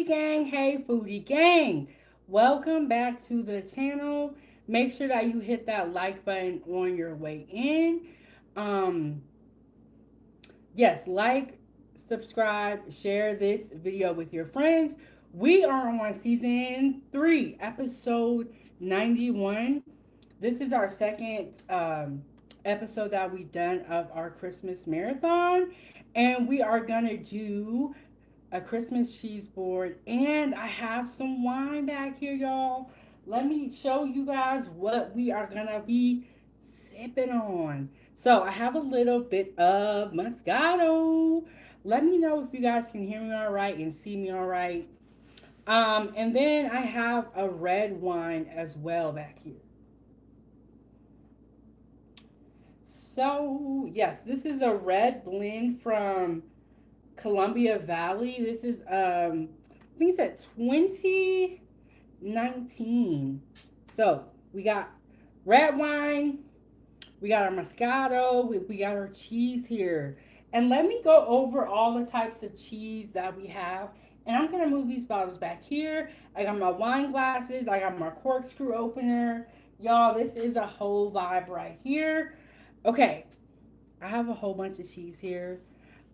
gang, hey foodie gang. Welcome back to the channel. Make sure that you hit that like button on your way in. Um, yes, like, subscribe, share this video with your friends. We are on season 3, episode 91. This is our second episode that we've done of our Christmas marathon, and we are gonna do a Christmas cheese board, and I have some wine back here, y'all. Let me show you guys what we are gonna be sipping on. So I have a little bit of Moscato. Let me know if you guys can hear me all right and see me all right. And then I have a red wine as well back here. So yes, this is a red blend from Columbia Valley. This is I think it's at 2019. So we got red wine, we got our Moscato, we got our cheese here. And let me go over all the types of cheese that we have. And I'm gonna move these bottles back here. I got my wine glasses, I got my corkscrew opener. Y'all, this is a whole vibe right here. Okay, I have a whole bunch of cheese here.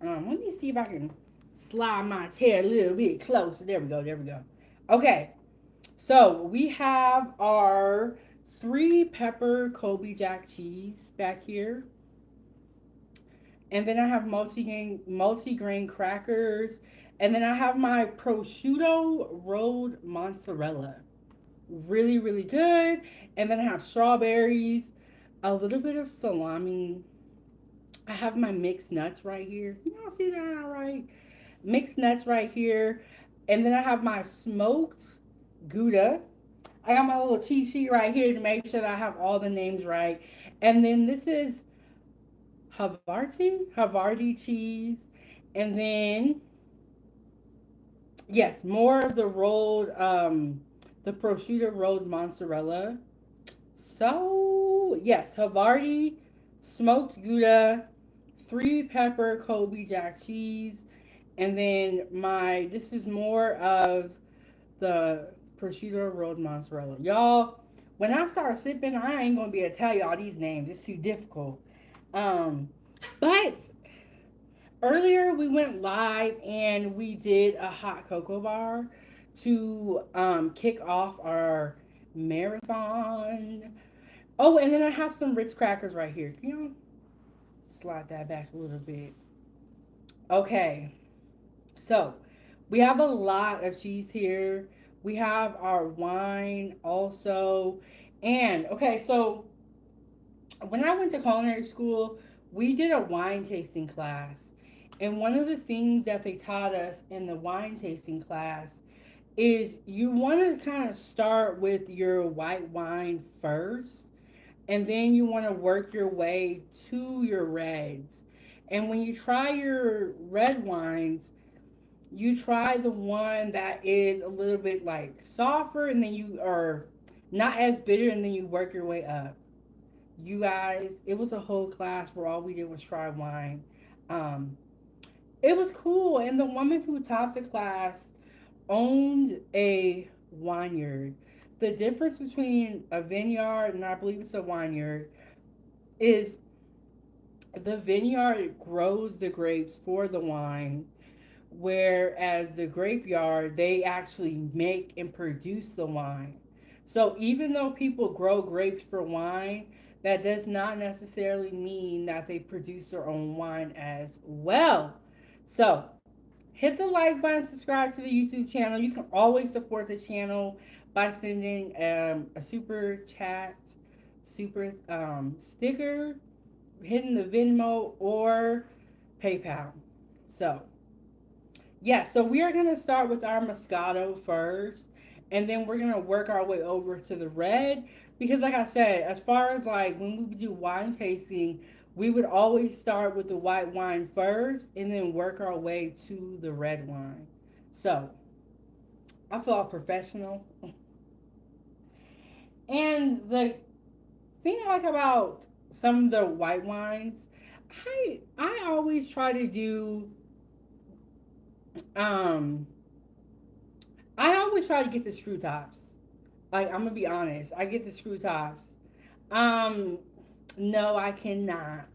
Let me see if I can slide my chair a little bit closer. There we go. There we go. Okay. So we have our three pepper Colby Jack cheese back here. And then I have multi-grain crackers. And then I have my prosciutto rolled mozzarella. Really, really good. And then I have strawberries, a little bit of salami. I have my mixed nuts right here. Y'all see that all right? Mixed nuts right here. And then I have my smoked Gouda. I got my little cheat sheet right here to make sure that I have all the names right. And then this is Havarti cheese. And then, yes, more of the the prosciutto rolled mozzarella. So, yes, Havarti, smoked Gouda, three pepper Colby Jack cheese, and then this is more of the prosciutto rolled mozzarella. Y'all, when I start sipping, I ain't gonna be able to tell y'all these names. It's too difficult. Um, but earlier we went live and we did a hot cocoa bar to kick off our marathon. Oh, and then I have some Ritz crackers right here. Can you slide that back a little bit? Okay, so we have a lot of cheese here. We have our wine also. And okay, so when I went to culinary school, we did a wine tasting class. And one of the things that they taught us in the wine tasting class is you want to kind of start with your white wine first, and then you want to work your way to your reds. And when you try your red wines, you try the one that is a little bit like softer, and then you are not as bitter, and then you work your way up. You guys, it was a whole class where all we did was try wine. Um, it was cool, and the woman who taught the class owned a vineyard. The difference between a vineyard and I believe it's a vineyard is the vineyard grows the grapes for the wine, whereas the grape yard, they actually make and produce the wine. So even though people grow grapes for wine, that does not necessarily mean that they produce their own wine as well. So hit the like button, subscribe to the YouTube channel. You can always support the channel by sending a super chat, super sticker, hitting the Venmo or PayPal. So, yeah, so we are going to start with our Moscato first, and then we're going to work our way over to the red. Because, like I said, as far as like when we do wine tasting, we would always start with the white wine first and then work our way to the red wine. So, I feel professional. And the thing I like about some of the white wines, I always try to do um always try to get the screw tops. Like I'm gonna be honest, I get the screw tops. Um, no, I cannot.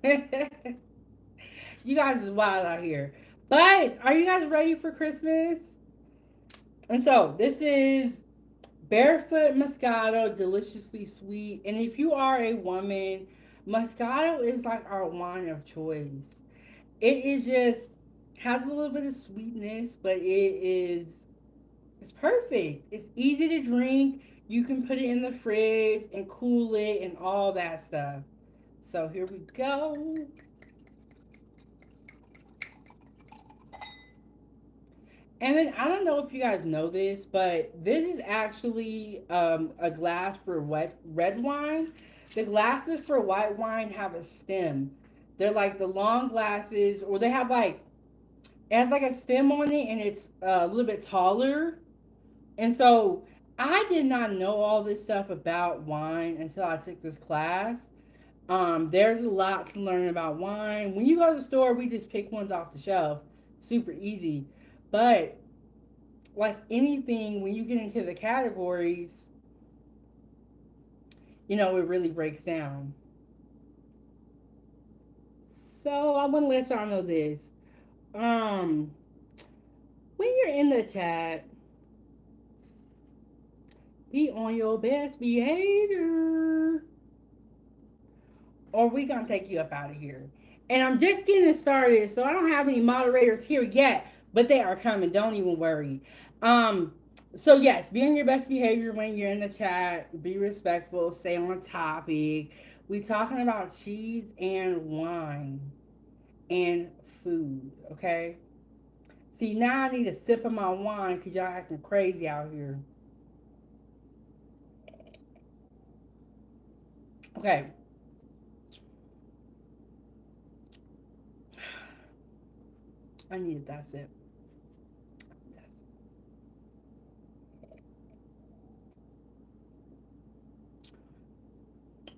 You guys is wild out here. But are you guys ready for Christmas? And so this is Barefoot Moscato, deliciously sweet. And if you are a woman, Moscato is like our wine of choice. It is just has a little bit of sweetness, but it's perfect. It's easy to drink. You can put it in the fridge and cool it and all that stuff. So here we go. And then I don't know if you guys know this, but this is actually a glass for red wine. The glasses for white wine have a stem. They're like the long glasses, or they have like it has like a stem on it, and it's a little bit taller. And so I did not know all this stuff about wine until I took this class. There's a lot to learn about wine. When you go to the store, we just pick ones off the shelf, super easy. But like anything, when you get into the categories, it really breaks down. So I want to let y'all know this. Um, when you're in the chat, be on your best behavior, or we gonna take you up out of here. And I'm just getting started, so I don't have any moderators here yet, but they are coming. Don't even worry. Um, so yes, be on your best behavior when you're in the chat. Be respectful. Stay on topic. We talking about cheese and wine and food. Okay. See, now I need a sip of my wine because y'all acting crazy out here. Okay. I needed that sip.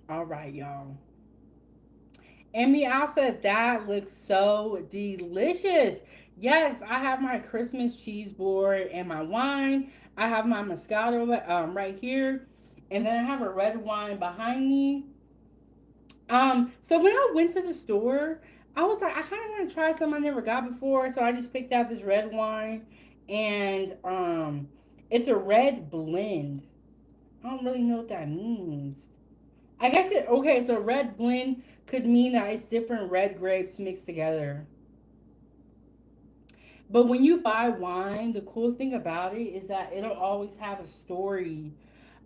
All right, y'all. And Meow said that looks so delicious. Yes, I have my Christmas cheese board and my wine. I have my Moscato right here, and then I have a red wine behind me. So when I went to the store, I was like, I kind of want to try something I never got before, so I just picked out this red wine, and it's a red blend. I don't really know what that means. I guess it okay. So red blend could mean that it's different red grapes mixed together. But when you buy wine, the cool thing about it is that it'll always have a story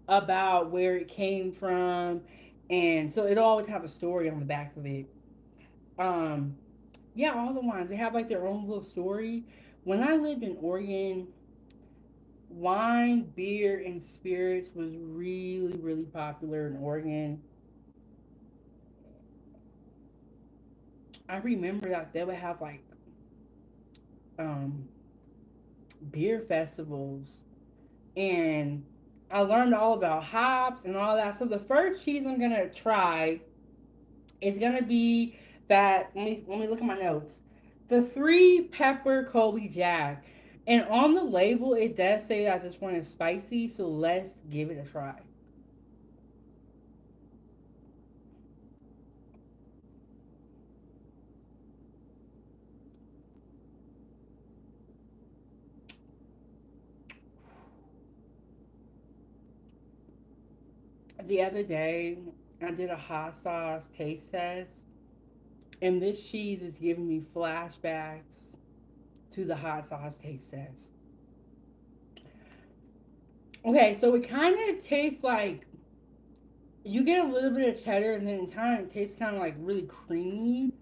about where it came from, and so it'll always have a story on the back of it. Um, yeah, all the wines they have like their own little story. When I lived in Oregon, wine, beer, and spirits was really, really popular in Oregon. I remember that they would have like um, beer festivals, and I learned all about hops and all that. So the first cheese I'm gonna try is gonna be that. Let me look at my notes. The three pepper Colby Jack, and on the label it does say that this one is spicy. So let's give it a try. The other day I did a hot sauce taste test, and this cheese is giving me flashbacks to the hot sauce taste test. Okay, so it kind of tastes like you get a little bit of cheddar, and then it kind of tastes kind of like really creamy,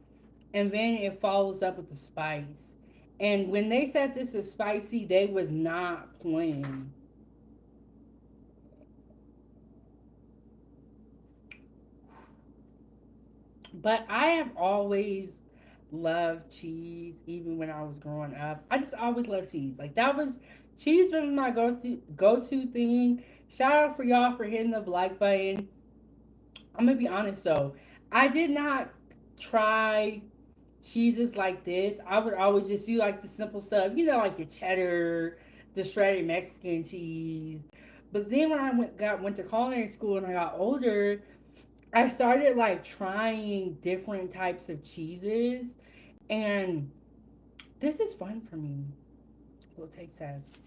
and then it follows up with the spice. And when they said this is spicy, they was not playing. But I have always loved cheese, even when I was growing up. I just always loved cheese. Like that was cheese was my go to thing. Shout out for y'all for hitting the like button. I'm gonna be honest though, I did not try cheeses like this. I would always just do like the simple stuff, like your cheddar, the shredded Mexican cheese. But then when I went to culinary school and I got older, I started like trying different types of cheeses, and this is fun for me. Little taste test.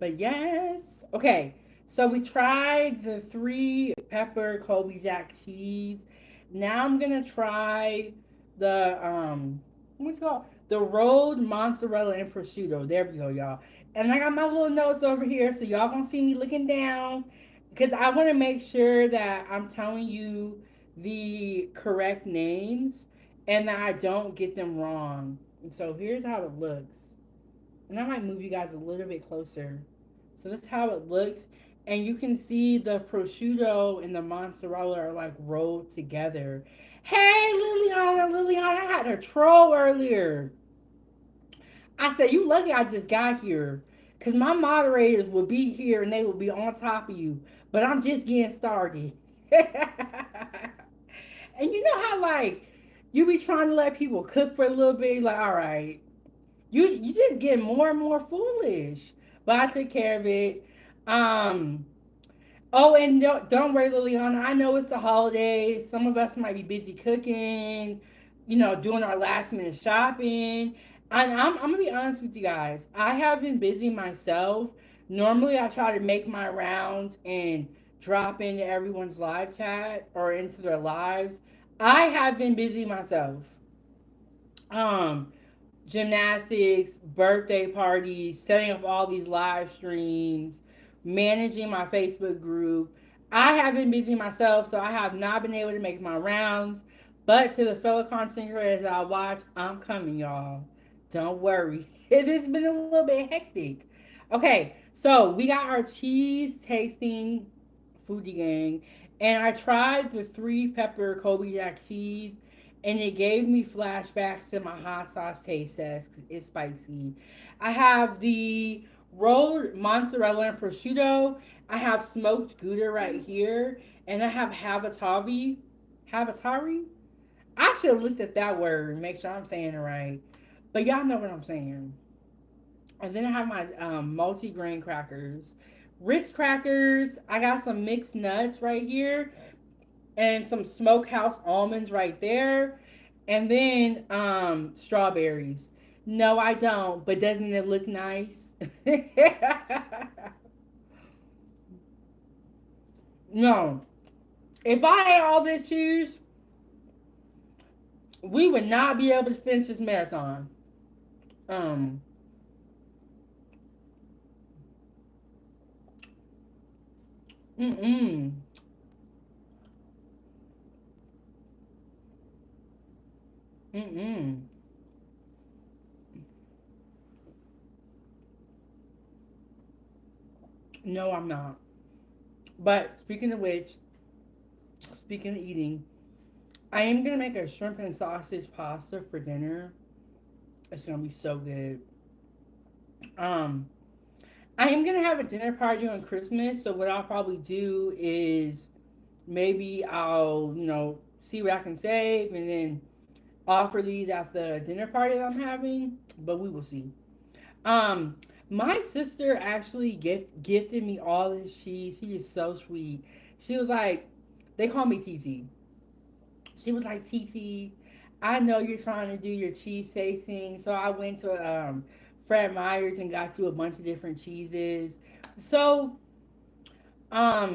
But yes. Okay. So we tried the three pepper Colby Jack cheese. Now I'm gonna try the what's it called? The rolled mozzarella and prosciutto. There we go, y'all. And I got my little notes over here, so y'all gonna see me looking down. Because I want to make sure that I'm telling you the correct names and that I don't get them wrong. And so here's how it looks. And I might move you guys a little bit closer. So this is how it looks. And you can see the prosciutto and the mozzarella are like rolled together. Hey, Liliana, I had a troll earlier. I said, you lucky I just got here. Because my moderators will be here and they will be on top of you. But I'm just getting started. And you know how, like, you be trying to let people cook for a little bit? Like, all right, you just get more and more foolish. But I took care of it. Um, oh, and don't worry, Liliana. I know it's the holidays. Some of us might be busy cooking, doing our last minute shopping. And I'm gonna be honest with you guys. I have been busy myself. Normally, I try to make my rounds and drop into everyone's live chat or into their lives. I have been busy myself. Um, Gymnastics, birthday parties, setting up all these live streams, managing my Facebook group. I have been busy myself, so I have not been able to make my rounds. But to the fellow content creators that I watch, I'm coming, y'all. Don't worry. It's been a little bit hectic. Okay, so we got our cheese tasting foodie gang, and I tried the three pepper Kobe Jack cheese, and it gave me flashbacks to my hot sauce taste test. 'Cause it's spicy. I have the rolled mozzarella and prosciutto. I have smoked Gouda right here, and I have Havatari. Havatari? I should have looked at that word and make sure I'm saying it right. But y'all know what I'm saying. And then I have my multi-grain crackers. Ritz crackers. I got some mixed nuts right here and some smokehouse almonds right there. And then strawberries. No, I don't. But doesn't it look nice? No. If I ate all this cheese, we would not be able to finish this marathon. Um, mm-mm. Mm-mm. No, I'm not. But speaking of which, speaking of eating, I am gonna make a shrimp and sausage pasta for dinner. It's gonna be so good. Um, I am gonna have a dinner party on Christmas, so what I'll probably do is maybe I'll, see what I can save and then offer these at the dinner party that I'm having, but we will see. Um, my sister actually gifted me all this cheese. She is so sweet. She was like, they call me TT. She was like, TT, I know you're trying to do your cheese tasting, so I went to Fred Meyer's and got you a bunch of different cheeses. So I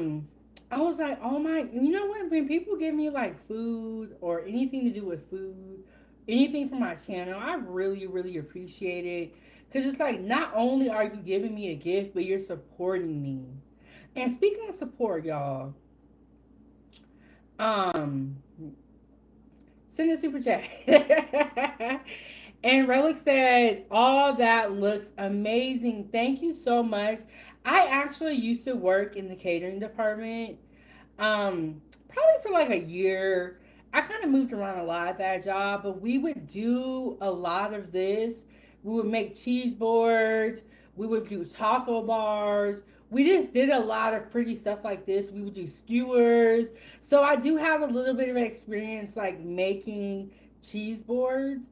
was like, oh my, you know what? When people give me like food or anything to do with food, anything from my channel, I really, really appreciate it. Because it's like, not only are you giving me a gift, but you're supporting me. And speaking of support, y'all, um, send a super chat. And Relic said, all that looks amazing. Thank you so much. I actually used to work in the catering department. Probably for like a year. I kind of moved around a lot at that job, but we would do a lot of this. We would make cheese boards. We would do taco bars. We just did a lot of pretty stuff like this. We would do skewers. So I do have a little bit of experience like making cheese boards.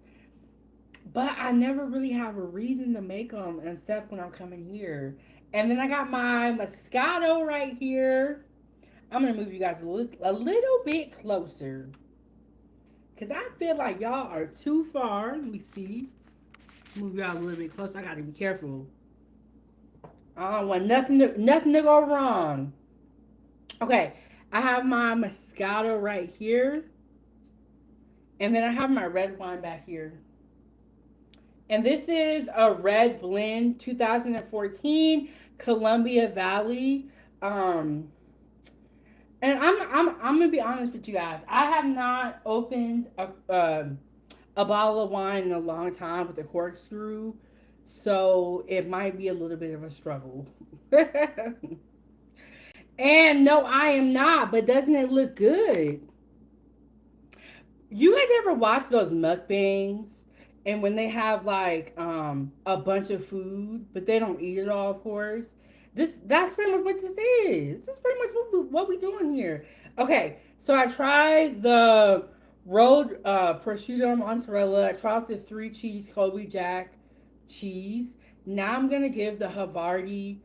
But I never really have a reason to make them except when I'm coming here. And then I got my Moscato right here. I'm gonna move you guys a little bit closer because I feel like y'all are too far. Let me see. Move y'all a little bit closer. I gotta be careful. I don't want nothing to go wrong. Okay, I have my Moscato right here, and then I have my red wine back here. And this is a red blend 2014 Columbia Valley. Um, and I'm gonna be honest with you guys. I have not opened a bottle of wine in a long time with a corkscrew, so it might be a little bit of a struggle. And no, I am not. But doesn't it look good? You guys ever watch those mukbangs? And when they have like a bunch of food, but they don't eat it all, of course. That's pretty much what this is. This is pretty much what we doing here. Okay, so I tried the rolled prosciutto mozzarella. I tried the three cheese Colby Jack cheese. Now I'm gonna give the Havarti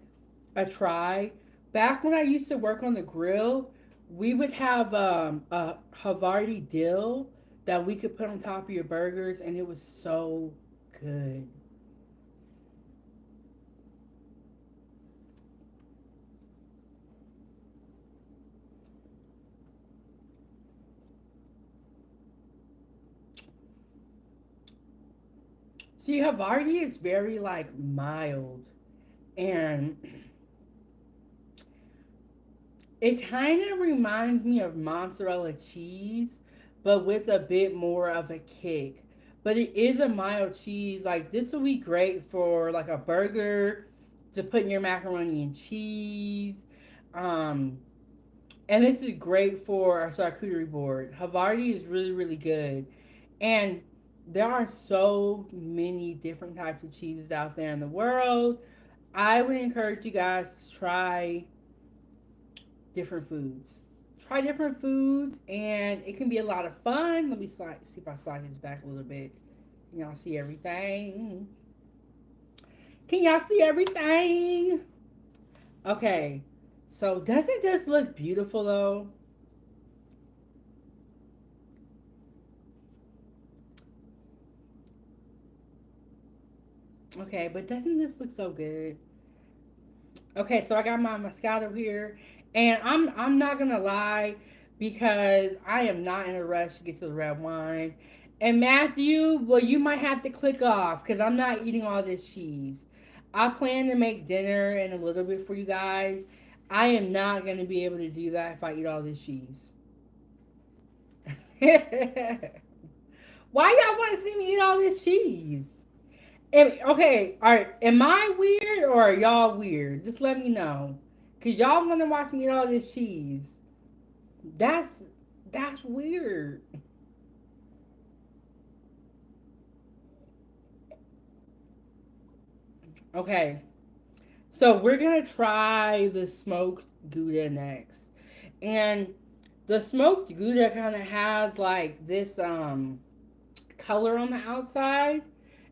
a try. Back when I used to work on the grill, we would have a Havarti dill that we could put on top of your burgers, and it was so good. See, Havarti is very like mild, and it kind of reminds me of mozzarella cheese, but with a bit more of a kick. But it is a mild cheese. Like this would be great for like a burger to put in your macaroni and cheese. Um, and this is great for a charcuterie board. Havarti is really, really good. And there are so many different types of cheeses out there in the world. I would encourage you guys to try different foods. Try different foods, and it can be a lot of fun. Let me see if I slide this back a little bit. Can y'all see everything? Can y'all see everything? Okay. So doesn't this look beautiful though? Okay, but doesn't this look so good? Okay, so I got my Moscato here, and I'm not gonna lie because I am not in a rush to get to the red wine. And Matthew, well, you might have to click off because I'm not eating all this cheese. I plan to make dinner in a little bit for you guys. I am not gonna be able to do that if I eat all this cheese. Why y'all want to see me eat all this cheese? Okay, all right. Am I weird or are y'all weird? Just let me know. Cause y'all want to watch me eat all this cheese. That's that's weird. Okay, so we're gonna try the smoked Gouda next, and the smoked Gouda kind of has like this color on the outside,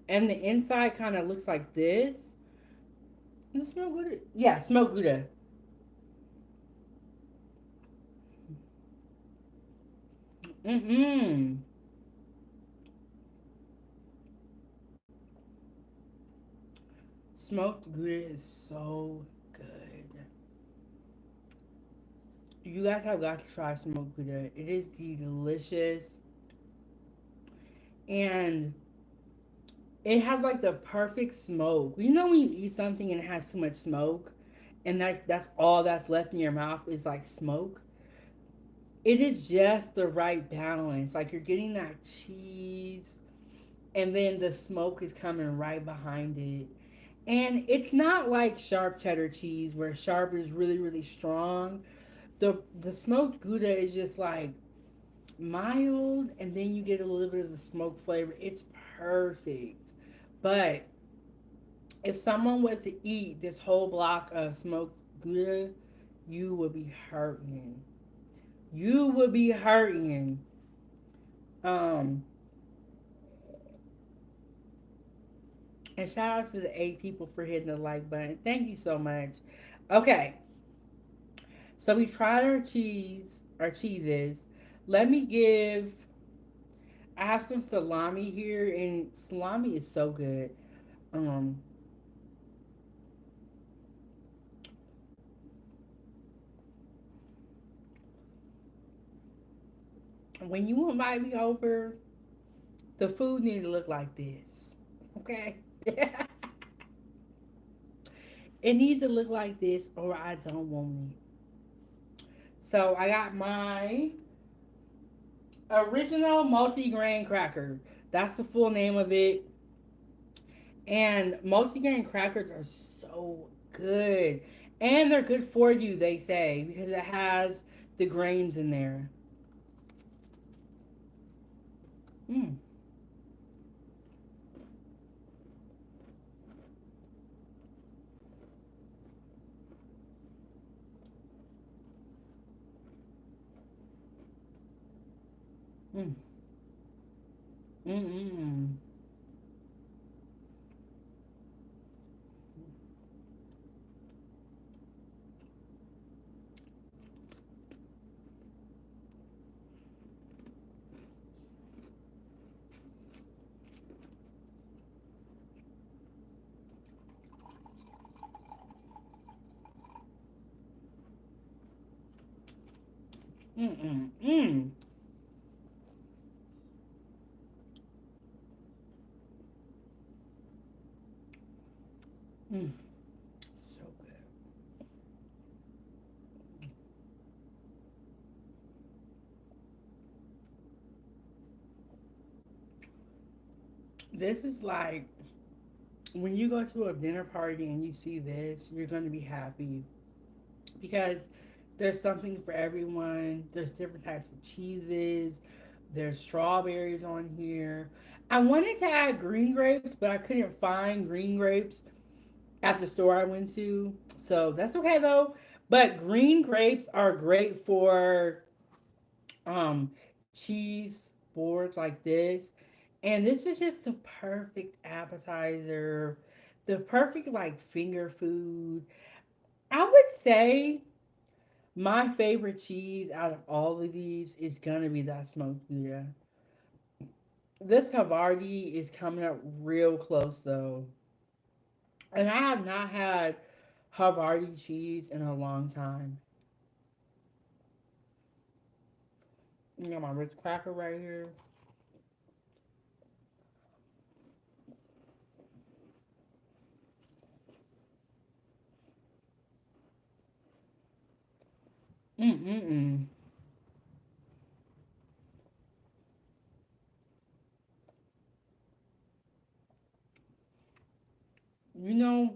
and the inside kind of looks like this. Is it smoked Gouda? Yeah, smoked Gouda. Mm-mm. Smoked Gouda is so good. You guys have got to try smoked Gouda. It is delicious, and it has like the perfect smoke. You know when you eat something and it has too much smoke, and that's all that's left in your mouth is like smoke. It is just the right balance. Like you're getting that cheese, and then the smoke is coming right behind it. And it's not like sharp cheddar cheese where sharp is really really strong. The smoked Gouda is just like mild, and then you get a little bit of the smoke flavor. It's perfect. But if someone was to eat this whole block of smoked Gouda, you would be hurting. You would be hurting. Um, And shout out to the 8 people for hitting the like button. Thank you so much. Okay, so we tried our cheeses. Let me give. I have some salami here, and salami is so good. Um, when you invite me over, the food need to look like this. Okay, it needs to look like this, or I don't want it. So I got my original multi-grain cracker. That's the full name of it. And multi-grain crackers are so good. And they're good for you, they say, because it has the grains in there. Mm, mm, mm, mm, mm, mm, mm, mm. So good. This is like when you go to a dinner party and you see this, you're going to be happy because there's something for everyone. There's different types of cheeses. There's strawberries on here. I wanted to add green grapes, but I couldn't find green grapes at the store I went to. So that's okay though. But green grapes are great for um cheese boards like this. And this is just the perfect appetizer, the perfect like finger food. I would say my favorite cheese out of all of these is gonna be that smoked Gouda. This Havarti is coming up real close though, and I have not had Havarti cheese in a long time. You got my Ritz Cracker right here. Mm. You know,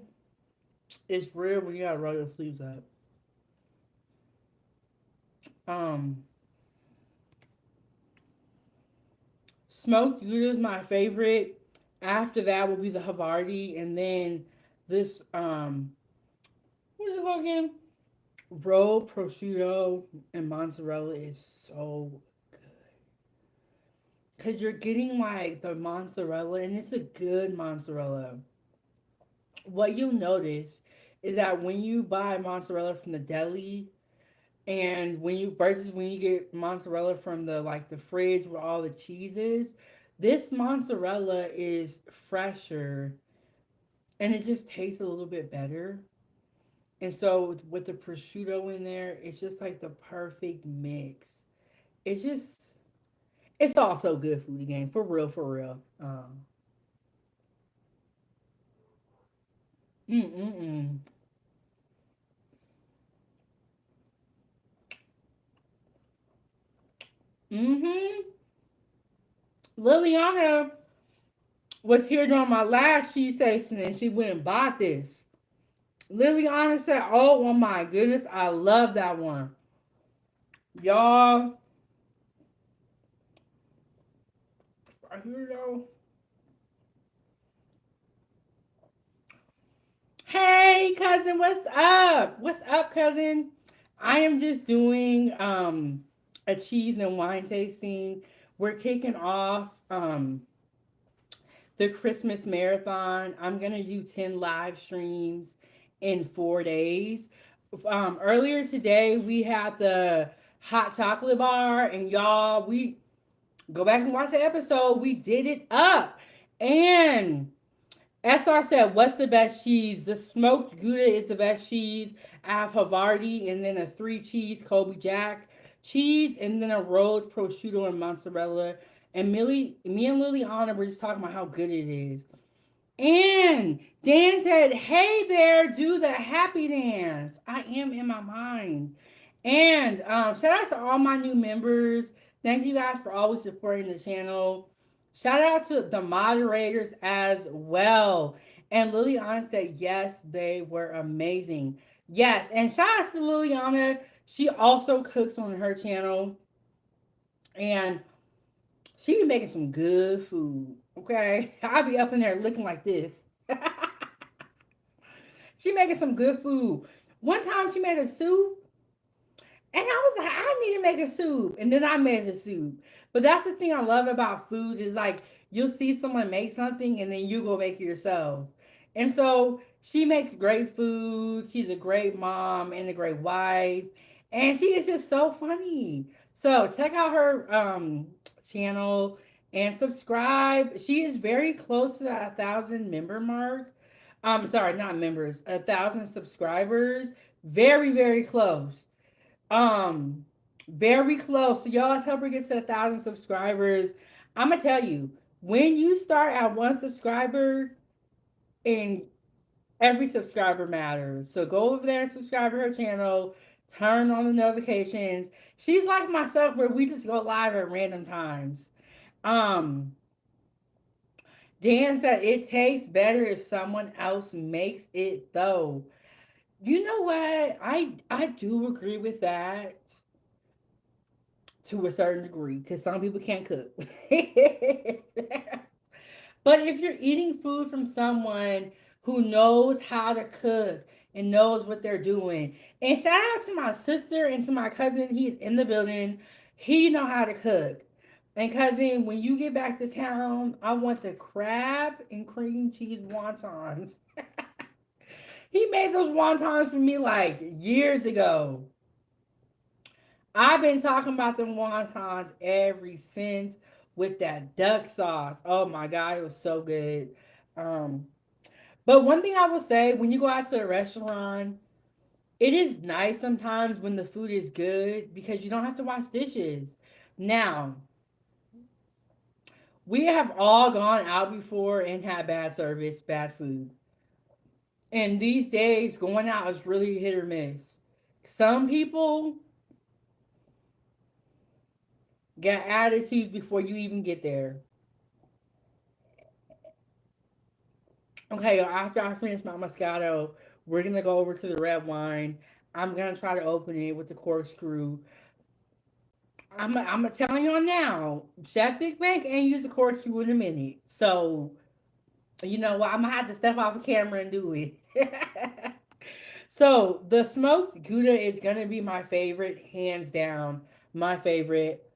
it's real when you gotta roll your sleeves up. Um, Smoked Gouda is my favorite. After that will be the Havarti, and then this what is it called again? Rolled prosciutto and mozzarella is so good because you're getting like the mozzarella, and it's a good mozzarella. What you'll notice is that when you buy mozzarella from the deli, and when you versus when you get mozzarella from the like the fridge where all the cheese is, this mozzarella is fresher and it just tastes a little bit better. And so with the prosciutto in there, it's just like the perfect mix. It's just it's also good food again, for real, for real. Mm mm mm. Mm-hmm. Liliana was here during my last cheese tasting and she went and bought this. Liliana said, "Oh my goodness, I love that one, y'all." Here we go. Hey, cousin, what's up? What's up, cousin? I am just doing a cheese and wine tasting. We're kicking off the Christmas marathon. I'm gonna do 10 live streams in 4 days. Earlier today we had the hot chocolate bar, and y'all, we go back and watch the episode. We did it up, and SR said, "What's the best cheese?" The smoked Gouda is the best cheese. I have Havarti, and then a three cheese Colby Jack cheese, and then a rolled prosciutto and mozzarella. And me and Liliana were just talking about how good it is. And Dan said, "Hey there, do the happy dance." I am in my mind. And shout out to all my new members. Thank you guys for always supporting the channel. Shout out to the moderators as well. And Liliana said, yes, they were amazing. Yes, and shout out to Liliana. She also cooks on her channel. And she be making some good food. Okay. I'll be up in there looking like this. She making some good food. One time she made a soup, and I was like, I need to make a soup. And then I made a soup. But that's the thing I love about food is like you'll see someone make something and then you go make it yourself. And so she makes great food. She's a great mom and a great wife. And she is just so funny. So check out her channel and subscribe. She is very close to that 1,000 member mark. Sorry, not members, 1,000 subscribers. Very, very close. Um, Very close. So y'all, let's help her get to 1,000 subscribers. I'm gonna tell you, when you start at one subscriber, and every subscriber matters. So go over there and subscribe to her channel. Turn on the notifications. She's like myself, where we just go live at random times. Um, Dan said it tastes better if someone else makes it, though. You know what? I do agree with that to a certain degree because some people can't cook. But if you're eating food from someone who knows how to cook and knows what they're doing, and shout out to my sister and to my cousin, he's in the building. He know how to cook. And cousin, when you get back to town, I want the crab and cream cheese wontons. He made those wontons for me like years ago. I've been talking about the wontons ever since with that duck sauce. Oh my god, it was so good. Um, but one thing I will say, when you go out to a restaurant, it is nice sometimes when the food is good because you don't have to wash dishes. Now, we have all gone out before and had bad service, bad food. And these days, going out is really hit or miss. Some people get attitudes before you even get there. Okay, after I finish my Moscato, we're gonna go over to the red wine. I'm gonna try to open it with the corkscrew. I'm telling y'all now, Chef Big Bank ain't use a corkscrew in a minute. So, you know what? I'm gonna have to step off the camera and do it. So, the smoked Gouda is gonna be my favorite, hands down. My favorite.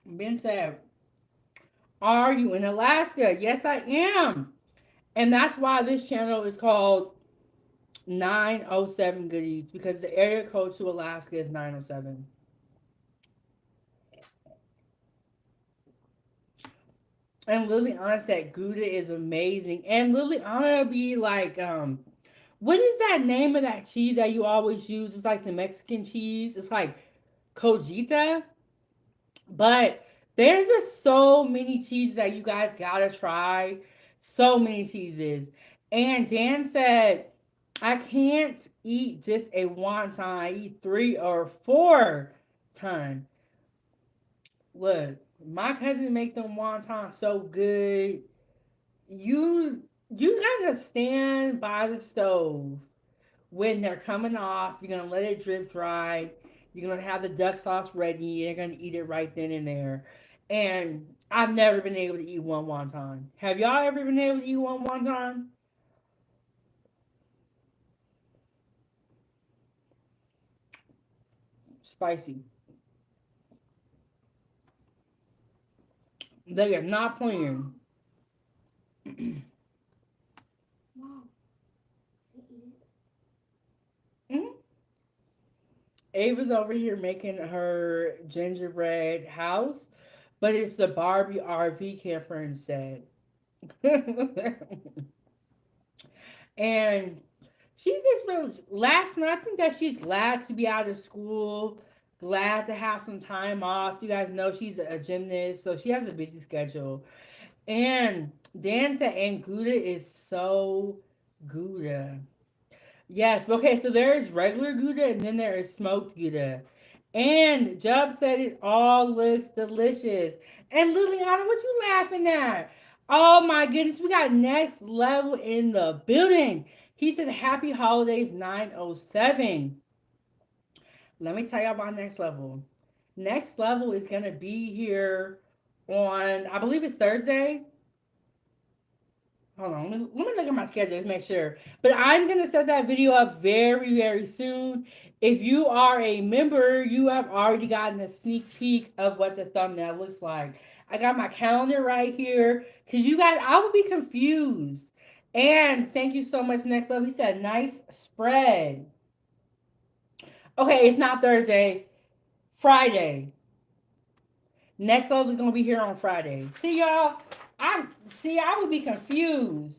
Ben said, are you in Alaska? Yes, I am. And that's why this channel is called 907 Goodies, because the area code to Alaska is 907. And Liliana said Gouda is amazing. And Liliana be like, what is that name of that cheese that you always use? It's like the Mexican cheese. It's like cojita. But there's just so many cheeses that you guys gotta try. So many cheeses. And Dan said, I can't eat just a wonton. I eat 3 or 4 times. Look, my cousin make them wontons so good. You you gotta stand by the stove when they're coming off. You're gonna let it drip dry. You're gonna have the duck sauce ready. You're gonna eat it right then and there. And I've never been able to eat one wonton. Have y'all ever been able to eat one wonton? Spicy. They are not playing. Mhm. Ava's over here making her gingerbread house, but it's the Barbie RV camper instead. And she just really laughs, and I think that she's glad to be out of school, glad to have some time off. You guys know she's a gymnast, so she has a busy schedule. And Danza and Gouda is so Gouda. Yes, okay, so there is regular Gouda and then there is smoked Gouda. And Jub said it all looks delicious. And Liliana, what you laughing at? Oh my goodness, we got next level in the building. He said happy holidays 907. Let me tell y'all about next level. Next level is gonna be here on I believe it's Thursday. Hold on, let me look at my schedule to make sure. But I'm gonna set that video up very, very soon. If you are a member, you have already gotten a sneak peek of what the thumbnail looks like. I got my calendar right here because you guys, I would be confused. And thank you so much. Next up, he said, nice spread. Okay, it's not Thursday, Friday. Next level is gonna be here on Friday. See y'all. I would be confused.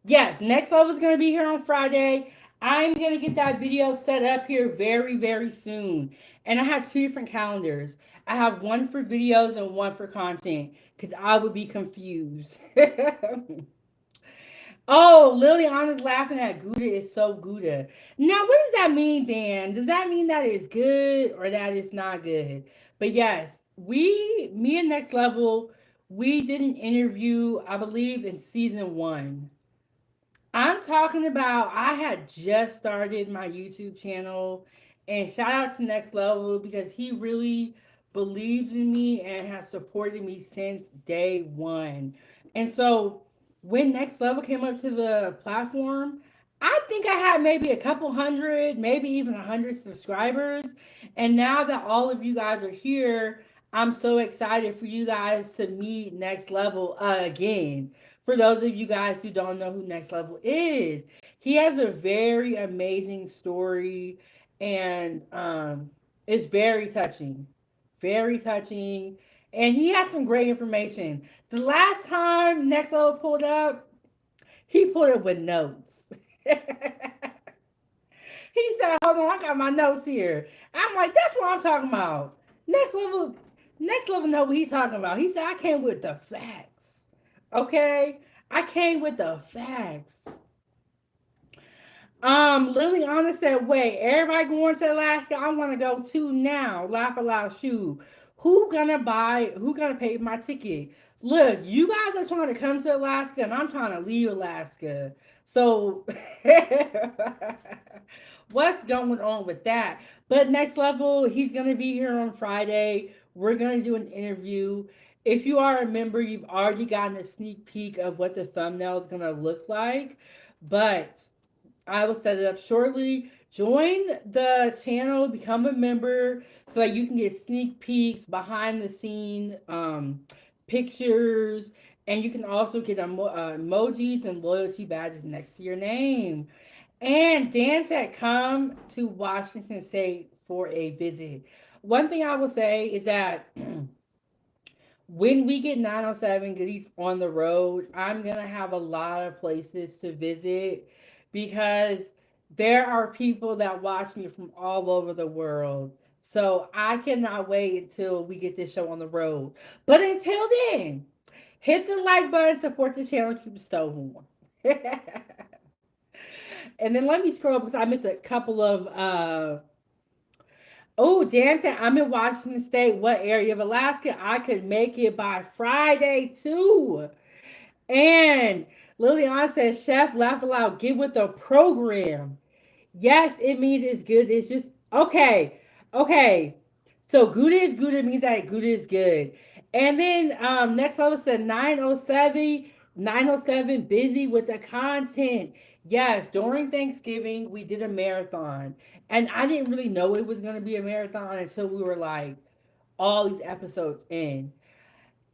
Yes, next level is gonna be here on Friday. I'm gonna get that video set up here very, very soon. And I have two different calendars. I have one for videos and one for content because I would be confused. Oh, Liliana's laughing at Gouda is so Gouda. Now, what does that mean, Dan? Does that mean that it's good or that it's not good? But yes, me and Next Level, we did an interview, I believe, in season one. I'm talking about I had just started my YouTube channel, and shout out to Next Level because he really believed in me and has supported me since day one. And so when Next Level came up to the platform, I think I had maybe a couple hundred, maybe even 100 subscribers. And now that all of you guys are here, I'm so excited for you guys to meet Next Level again. For those of you guys who don't know who Next Level is, he has a very amazing story, and it's very touching. Very touching. And he has some great information. The last time Next Level pulled up, he pulled up with notes. He said, hold on, I got my notes here. I'm like, that's what I'm talking about. Next level, next level know what he's talking about. He said, I came with the facts. Okay? I came with the facts. Liliana said, wait, everybody going to Alaska? I want to go too now. Laugh aloud, shoe. Who gonna pay my ticket? Look, you guys are trying to come to Alaska and I'm trying to leave Alaska. So what's going on with that? But next level, he's gonna be here on Friday. We're gonna do an interview. If you are a member, you've already gotten a sneak peek of what the thumbnail is gonna look like. But I will set it up shortly. Join the channel, become a member so that you can get sneak peeks, behind the scene pictures, and you can also get emojis and loyalty badges next to your name. And Dan said, come to Washington State for a visit. One thing I will say is that when we get 907 goodies on the road, I'm going to have a lot of places to visit because there are people that watch me from all over the world. So I cannot wait until we get this show on the road. But until then, hit the like button, support the channel, keep the stove warm. And then let me scroll because I missed a couple of oh, Dan said, I'm in Washington State. What area of Alaska? I could make it by Friday, too. And Liliana says, Chef, laugh aloud. Get with the program. Yes, it means it's good. It's just, okay. Okay. So Gouda is Gouda means that Gouda is good. And then next level said 907 busy with the content. Yes, during Thanksgiving we did a marathon, and I didn't really know it was gonna be a marathon until we were like all these episodes in.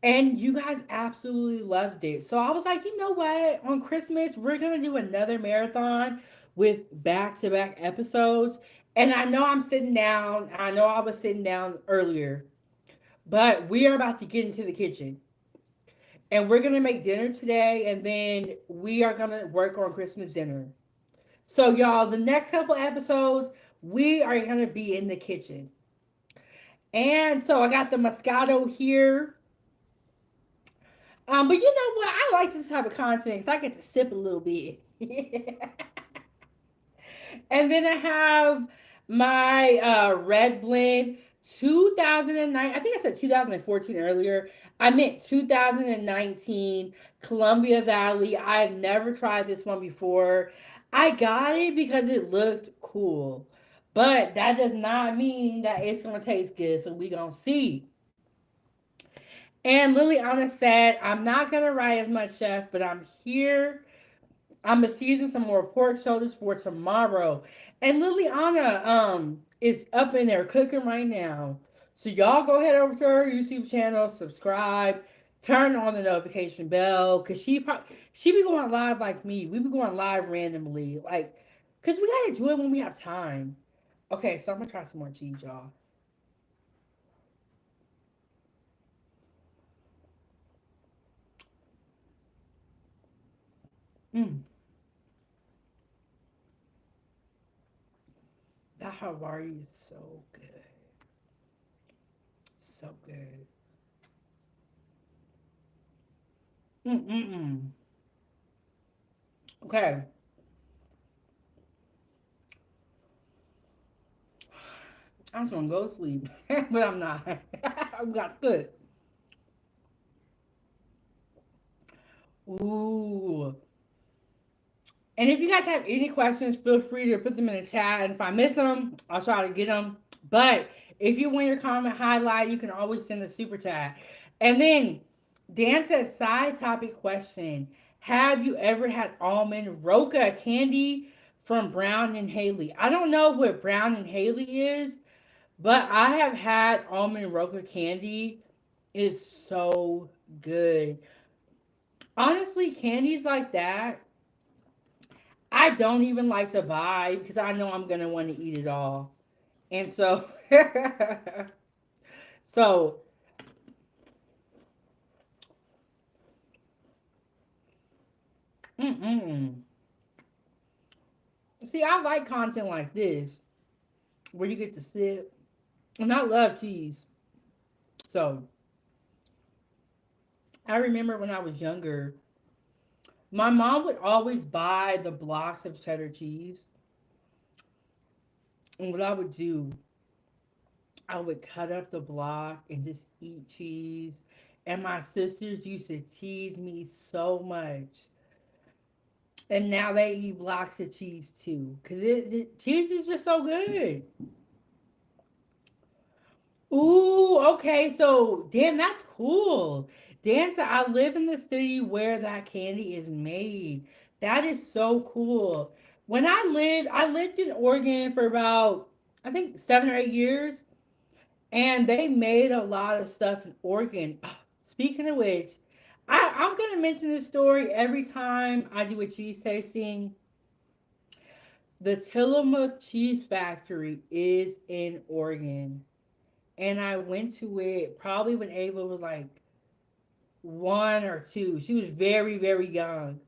And you guys absolutely loved it. So I was like, you know what? On Christmas, we're going to do another marathon with back to back episodes. And I know I'm sitting down. I know I was sitting down earlier, but we are about to get into the kitchen. And we're going to make dinner today. And then we are going to work on Christmas dinner. So, y'all, the next couple episodes, we are going to be in the kitchen. And so I got the Moscato here. But you know what? I like this type of content because I get to sip a little bit. And then I have my red blend 2009. I think I said 2014 earlier. I meant 2019 Columbia Valley. I've never tried this one before. I got it because it looked cool. But that does not mean that it's going to taste good. So we going to see. And Liliana said, I'm not going to write as much, chef, but I'm here. I'm going to season some more pork shoulders for tomorrow. And Liliana is up in there cooking right now. So y'all go head over to her YouTube channel, subscribe, turn on the notification bell, because she be going live like me. We be going live randomly. Like, because we got to do it when we have time. Okay, so I'm going to try some more cheese, y'all. Mm, that Havarti is so good. So good. Mm-mm-mm. Okay, I just want to go to sleep, but I'm not. I've got to cook. Ooh. And if you guys have any questions, feel free to put them in the chat. And if I miss them, I'll try to get them. But if you want your comment highlight, you can always send a super chat. And then Dan says, side topic question. Have you ever had almond roca candy from Brown and Haley? I don't know what Brown and Haley is, but I have had almond roca candy. It's so good. Honestly, candies like that, I don't even like to buy because I know I'm gonna want to eat it all. And so, so, mm-mm. See, I like content like this where you get to sip, and I love cheese. So, I remember when I was younger, my mom would always buy the blocks of cheddar cheese, and what I would do, I would cut up the block and just eat cheese. And my sisters used to tease me so much. And now they eat blocks of cheese too. Because cheese is just so good. Ooh, okay. So, Dan, that's cool. Dan said, I live in the city where that candy is made. That is so cool. When I lived in Oregon for about, I think, 7 or 8 years. And they made a lot of stuff in Oregon. Speaking of which, I'm gonna mention this story every time I do a cheese tasting. The Tillamook Cheese Factory is in Oregon, and I went to it probably when Ava was like 1 or 2. She was very very young.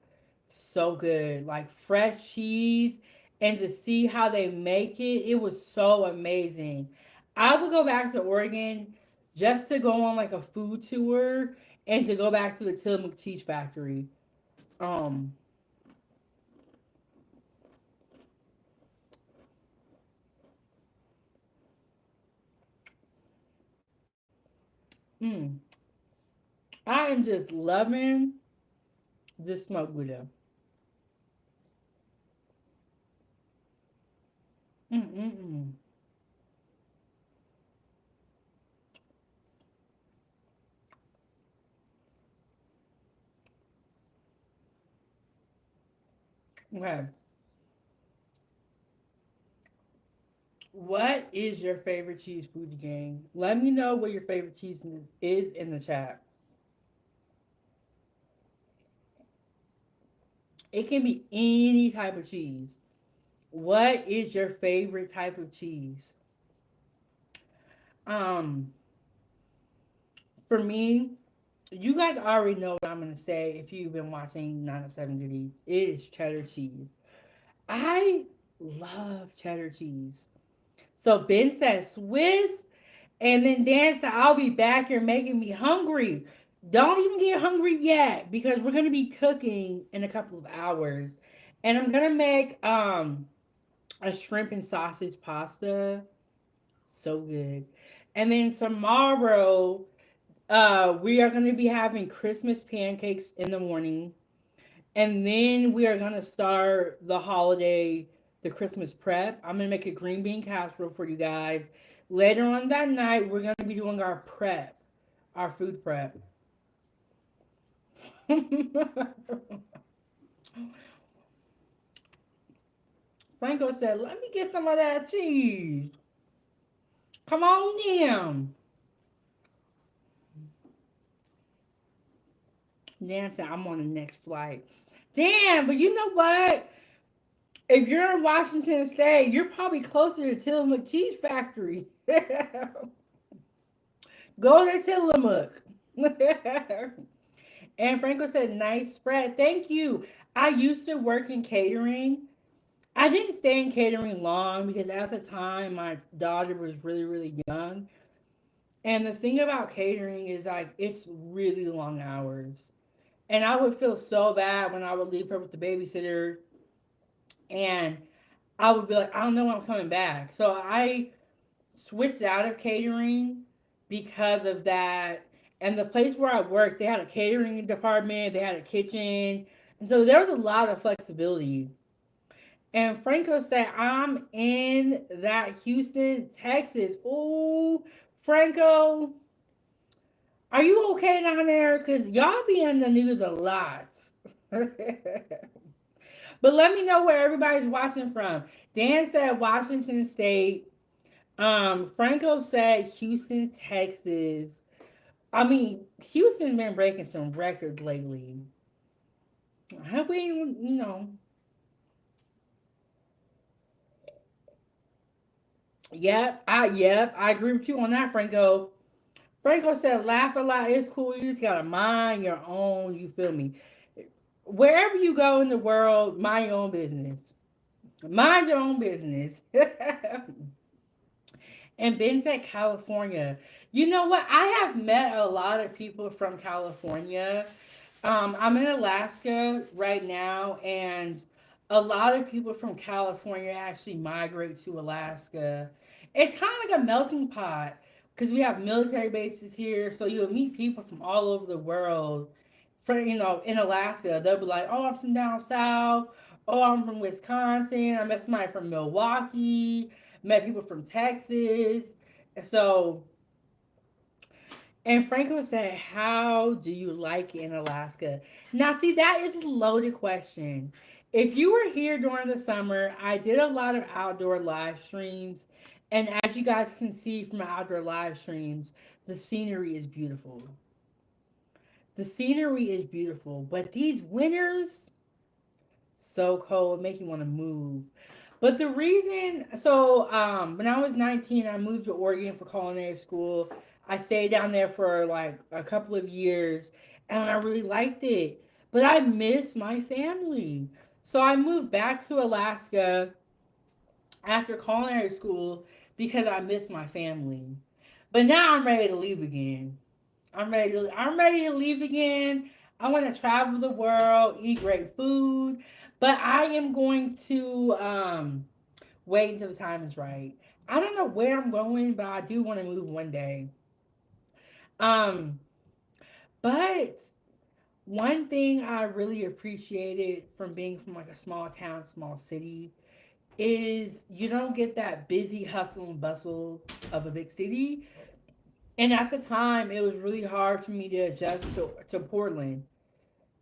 So good, like fresh cheese, and to see how they make it, it was so amazing. I would go back to Oregon just to go on like a food tour and to go back to the Tillamook Cheese Factory. Um, mm, I am just loving this smoked Gouda. Mm-mm-mm. Okay. What is your favorite cheese food gang? Let me know what your favorite cheese is in the chat. It can be any type of cheese. What is your favorite type of cheese? Um, for me, you guys already know what I'm gonna say if you've been watching 907 Good Eats. It is cheddar cheese. I love cheddar cheese. So Ben said Swiss, and then Dan said I'll be back. You're making me hungry. Don't even get hungry yet because we're gonna be cooking in a couple of hours, and I'm gonna make a shrimp and sausage pasta. So good. And then tomorrow, we are gonna be having Christmas pancakes in the morning. And then we are gonna start the Christmas prep. I'm gonna make a green bean casserole for you guys. Later on that night, we're gonna be doing our prep, our food prep. Franco said, "Let me get some of that cheese. Come on down." Dan said, "I'm on the next flight." Damn, but you know what? If you're in Washington State, you're probably closer to Tillamook Cheese Factory. Go to Tillamook. And Franco said, nice spread. Thank you. I used to work in catering. I didn't stay in catering long because at the time my daughter was really, really young. And the thing about catering is like it's really long hours. And I would feel so bad when I would leave her with the babysitter and I would be like, I don't know when I'm coming back. So I switched out of catering because of that. And the place where I worked, they had a catering department, they had a kitchen. And so there was a lot of flexibility. And Franco said, I'm in that Houston, Texas. Ooh, Franco, are you okay down there? Because y'all be in the news a lot. But let me know where everybody's watching from. Dan said Washington State. Franco said Houston, Texas. I mean, Houston's been breaking some records lately. Have we, I agree with you on that, Franco. Franco said laugh a lot is cool. You just gotta mind your own, you feel me? Wherever you go in the world, mind your own business. Mind your own business. And Ben said California. You know what? I have met a lot of people from California. I'm in Alaska right now, and a lot of people from California actually migrate to Alaska. It's kind of like a melting pot because we have military bases here, so you'll meet people from all over the world. For in Alaska, they'll be like, "Oh, I'm from down south. Oh, I'm from Wisconsin. I met somebody from Milwaukee. Met people from Texas." So and Franco said, how do you like it in Alaska? Now, see, that is a loaded question. If you were here during the summer, I did a lot of outdoor live streams. And as you guys can see from outdoor live streams, the scenery is beautiful. The scenery is beautiful. But these winters, so cold, make you want to move. But the reason, when I was 19, I moved to Oregon for culinary school. I stayed down there for like a couple of years and I really liked it. But I miss my family. So I moved back to Alaska after culinary school because I miss my family. But now I'm ready to leave again. I'm ready to leave again. I want to travel the world, eat great food, but I am going to wait until the time is right. I don't know where I'm going, but I do want to move one day. Um, but one thing I really appreciated from being from like a small town, small city, is you don't get that busy hustle and bustle of a big city. And at the time, it was really hard for me to adjust to Portland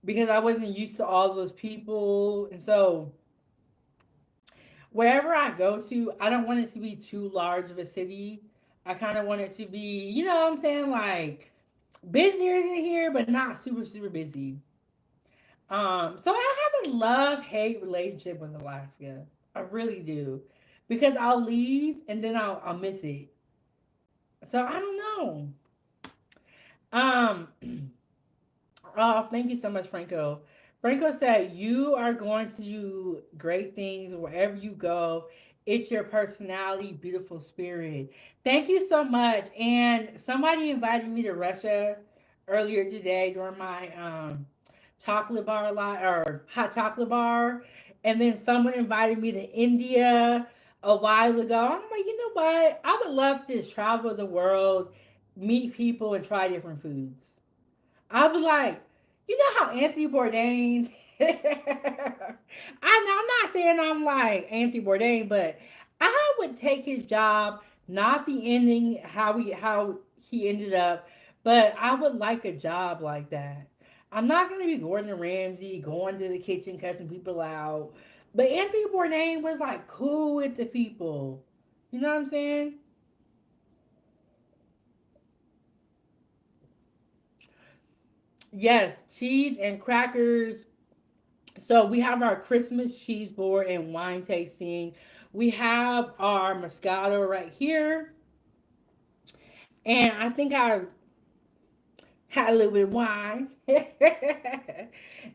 because I wasn't used to all those people. And so wherever I go to, I don't want it to be too large of a city. I kind of want it to be, you know what I'm saying, like busier than here, but not super super busy. So I have a love hate relationship with Alaska. I really do, because I'll leave and then I'll miss it. So I don't know. Um, Oh, thank you so much, Franco. Franco said, "You are going to do great things wherever you go. It's your personality, beautiful spirit." Thank you so much. And somebody invited me to Russia earlier today during my chocolate bar or hot chocolate bar. And then someone invited me to India a while ago. I'm like, you know what? I would love to just travel the world, meet people, and try different foods. I'll be like, you know how Anthony Bourdain. I'm not saying I'm like Anthony Bourdain, but I would take his job, not the ending, how he ended up, but I would like a job like that. I'm not gonna be Gordon Ramsay going to the kitchen cussing people out, but Anthony Bourdain was like cool with the people. You know what I'm saying? Yes, cheese and crackers. So we have our Christmas cheese board and wine tasting. We have our Moscato right here. And I think I had a little bit of wine.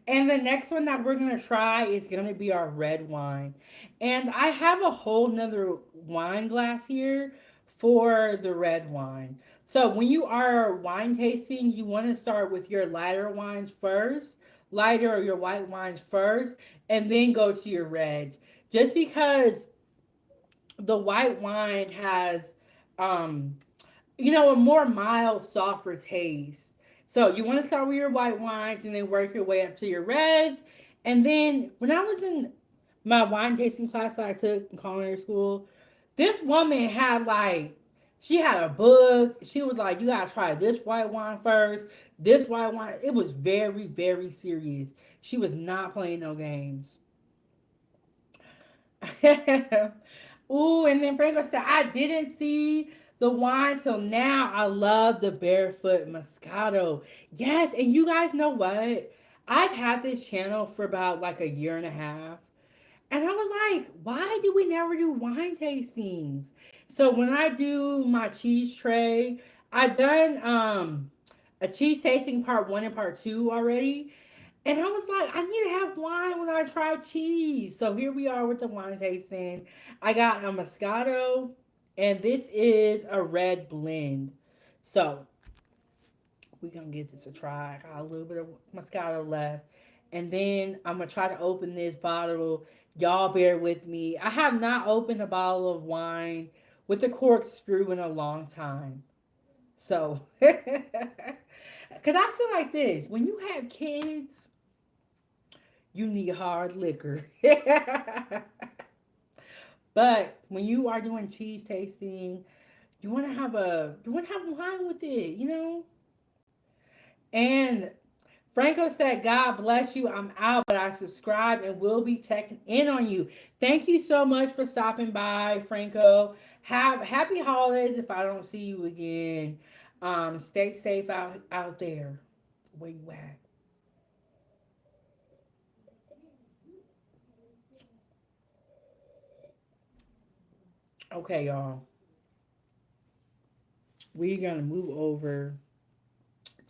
And the next one that we're going to try is going to be our red wine. And I have a whole nother wine glass here for the red wine. So when you are wine tasting, you want to start with your lighter wines first, lighter or your white wines first, and then go to your reds. Just because the white wine has um a more mild, softer taste. So you want to start with your white wines and then work your way up to your reds. And then when I was in my wine tasting class that I took in culinary school, this woman had like she had a book. She was like, "You gotta try this white wine first. This white wine." It was very, very serious. She was not playing no games. Ooh, and then Franco said, I didn't see the wine till now. I love the Barefoot Moscato. Yes, and you guys know what? I've had this channel for about like a year and a half. And I was like, why do we never do wine tastings? So when I do my cheese tray, I've done a cheese tasting part one and part two already. And I was like, I need to have wine when I try cheese. So here we are with the wine tasting. I got a Moscato, and this is a red blend. So we're going to get this a try. I got a little bit of Moscato left. And then I'm going to try to open this bottle. Y'all bear with me. I have not opened a bottle of wine with the corkscrew in a long time. So, because I feel like this when you have kids, you need hard liquor. But when you are doing cheese tasting, you want to have wine with it, you know? And Franco said, God bless you. I'm out, but I subscribe and will be checking in on you. Thank you so much for stopping by, Franco. Have happy holidays if I don't see you again. Stay safe out there. Where you at? Okay, y'all. We're gonna move over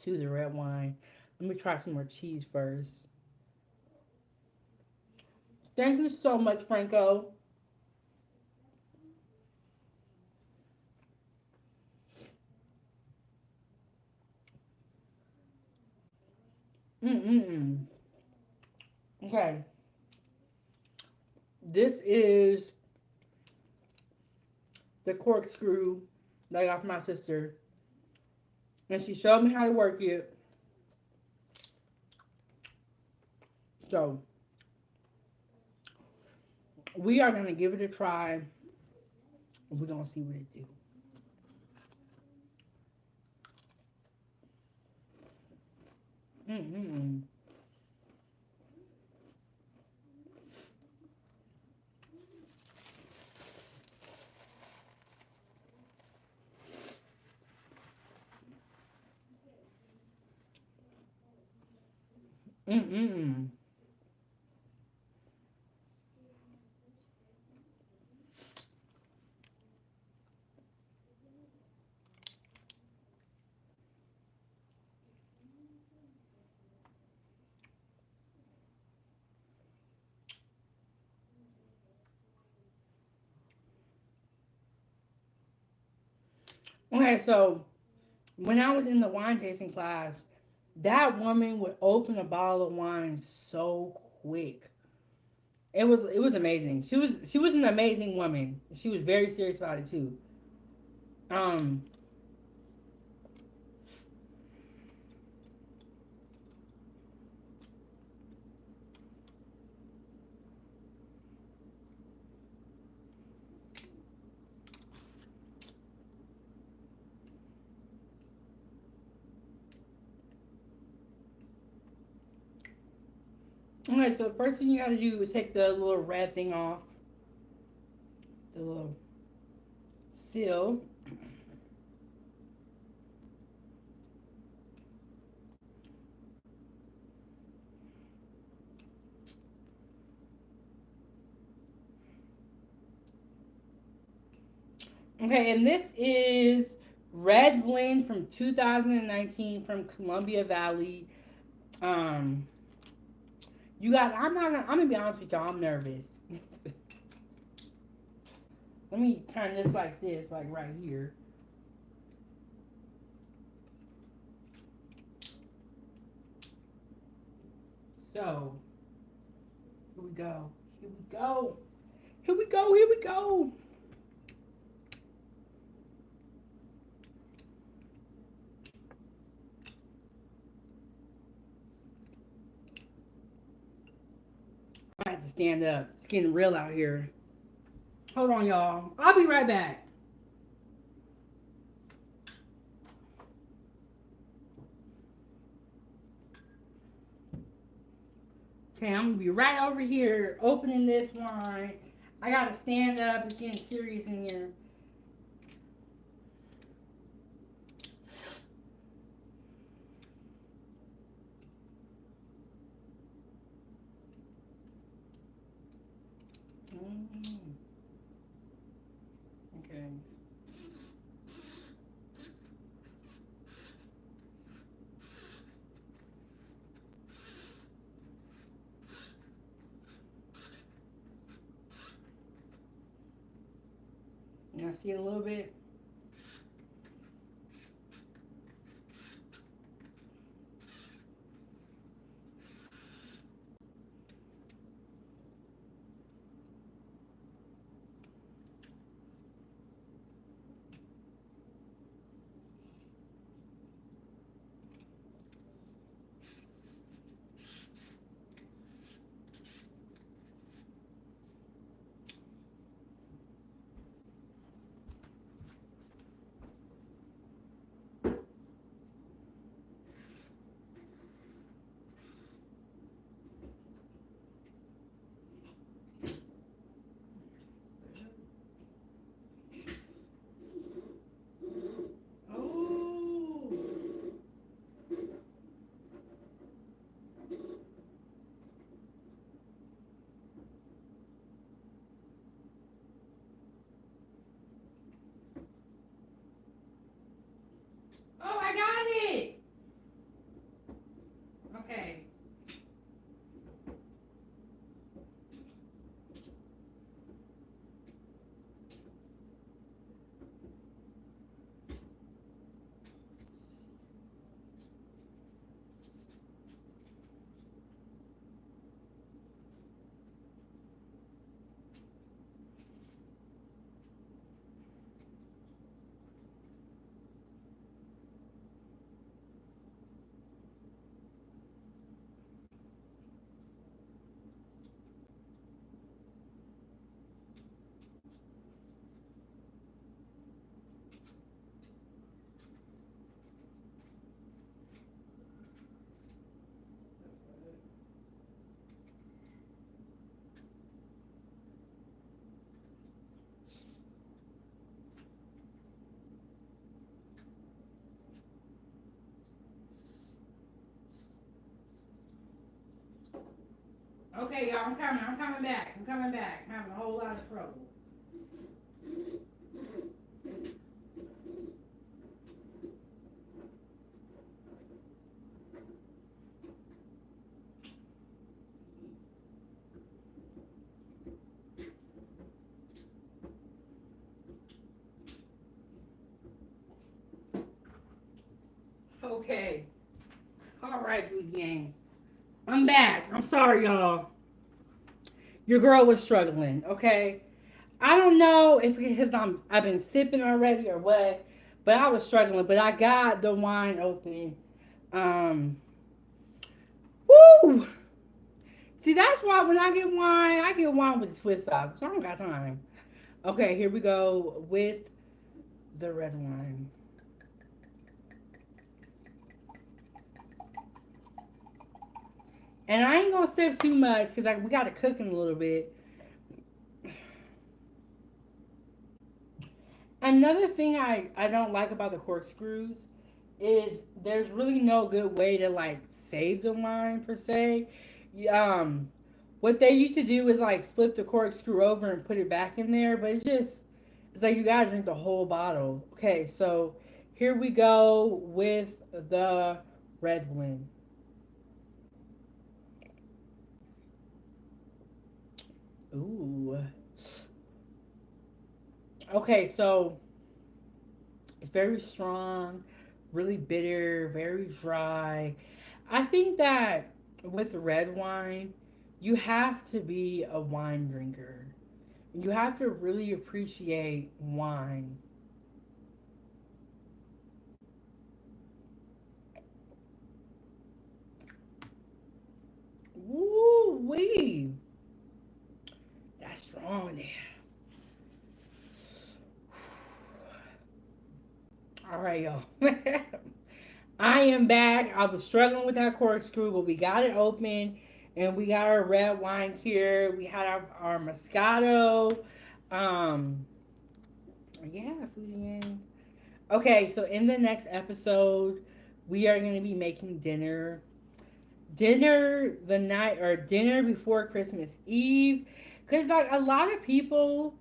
to the red wine. Let me try some more cheese first. Thank you so much, Franco. Mm-mm-mm. Okay, this is the corkscrew that I got from my sister, and she showed me how to work it. So we are gonna give it a try, and we're gonna see what it do. Mm-mm-mm. Mm-mm. Okay, so when I was in the wine tasting class, that woman would open a bottle of wine so quick. It was amazing. She was an amazing woman. She was very serious about it too. Um. Okay, so the first thing you gotta do is take the little red thing off, the little seal. Okay, and this is red blend from 2019 from Columbia Valley. Um, you got. I'm gonna be honest with y'all. I'm nervous. Let me turn this like this, like right here. So here we go. Here we go. Here we go. Here we go. I have to stand up. It's getting real out here. Hold on, y'all. I'll be right back. Okay, I'm gonna be right over here opening this wine. I gotta stand up. It's getting serious in here. Mm, okay. You I see it a little bit? Okay, y'all, I'm coming. I'm coming back. I'm coming back. I'm having a whole lot of trouble. Okay. All right, food gang. I'm back. I'm sorry, y'all. Your girl was struggling. Okay. I don't know if it's because I've been sipping already or what, but I was struggling. But I got the wine open. Um, woo! See, that's why when I get wine with the twist up. So I don't got time. Okay, here we go with the red wine. And I ain't gonna sip too much because we got to cook in a little bit. Another thing I don't like about the corkscrews is there's really no good way to like save the wine per se. Um, what they used to do is like flip the corkscrew over and put it back in there, but it's like you gotta drink the whole bottle. Okay, so here we go with the red one. Ooh. Okay, so it's very strong, really bitter, very dry. I think that with red wine, you have to be a wine drinker. You have to really appreciate wine. Woo wee. That's strong there. All right, y'all. I am back. I was struggling with that corkscrew, but we got it open and we got our red wine here. We had our Moscato. Um, yeah, foodie in. Okay, so in the next episode, we are going to be making dinner. Dinner the night or dinner before Christmas Eve. Because, like, a lot of people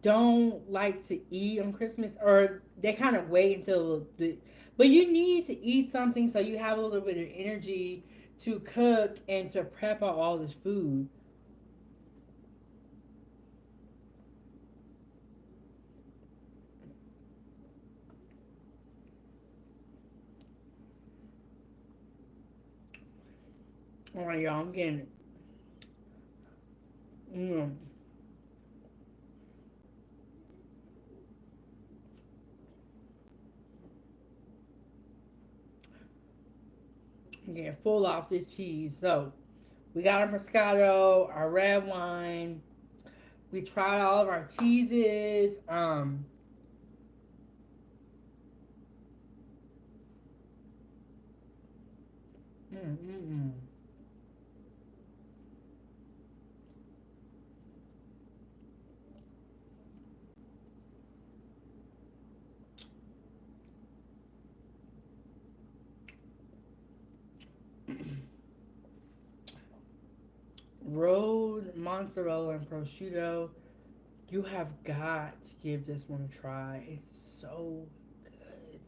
don't like to eat on Christmas or they kind of wait until the. But you need to eat something so you have a little bit of energy to cook and to prep out all this food. All right, y'all, I'm getting. Mm, I'm getting full off this cheese. So, we got our Moscato, our red wine. We tried all of our cheeses. Mm, mm, mm. Rolled mozzarella and prosciutto. You have got to give this one a try. It's so good.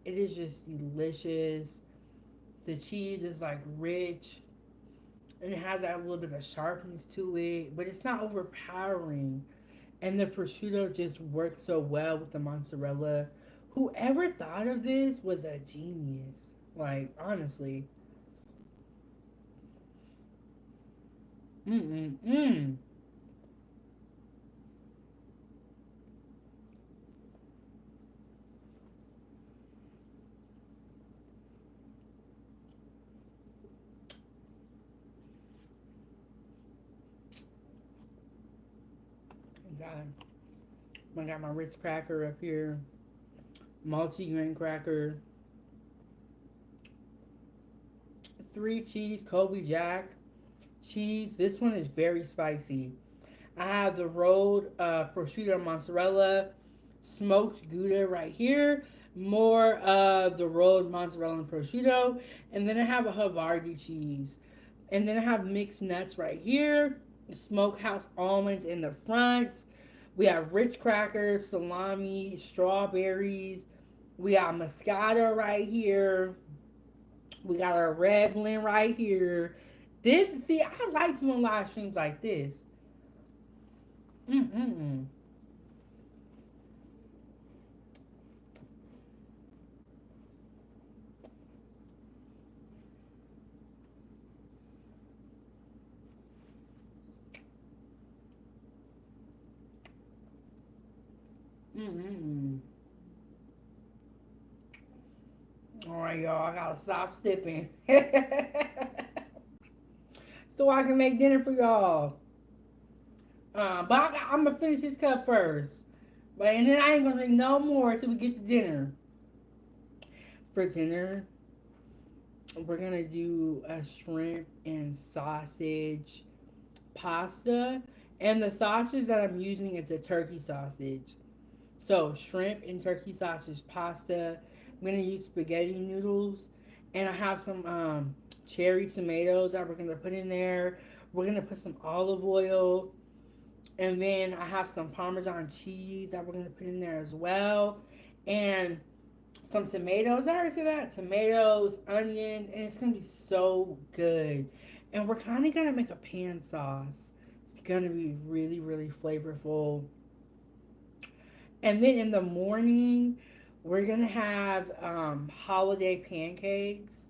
It is just delicious. The cheese is like rich and it has that little bit of sharpness to it, but it's not overpowering. And the prosciutto just works so well with the mozzarella. Whoever thought of this was a genius. Like, honestly. Mm-mm-mm. God. I got my Ritz Cracker up here. Multi-grain cracker. Three cheese Colby Jack. Cheese. This one is very spicy. I have the rolled prosciutto mozzarella, smoked Gouda right here, more of the rolled mozzarella and prosciutto, and then I have a Havarti cheese. And then I have mixed nuts right here, smokehouse almonds in the front. We have Ritz Crackers, salami, strawberries. We got Moscato right here. We got our red blend right here. This, see, I like doing live streams like this. Mm-mm-mm. Mm-mm-mm. All right, y'all, I gotta stop sipping. So I can make dinner for y'all. But I'm gonna finish this cup first. But and then I ain't gonna drink no more until we get to dinner. For dinner, we're gonna do a shrimp and sausage pasta. And the sausage that I'm using is a turkey sausage. So shrimp and turkey sausage pasta. I'm gonna use spaghetti noodles, and I have some cherry tomatoes that we're gonna put in there. We're gonna put some olive oil, and then I have some Parmesan cheese that we're gonna put in there as well, and some tomatoes. I already said that. Tomatoes, onion, and it's gonna be so good. And we're kind of gonna make a pan sauce. It's gonna be really, really flavorful. And then in the morning, we're gonna have holiday pancakes.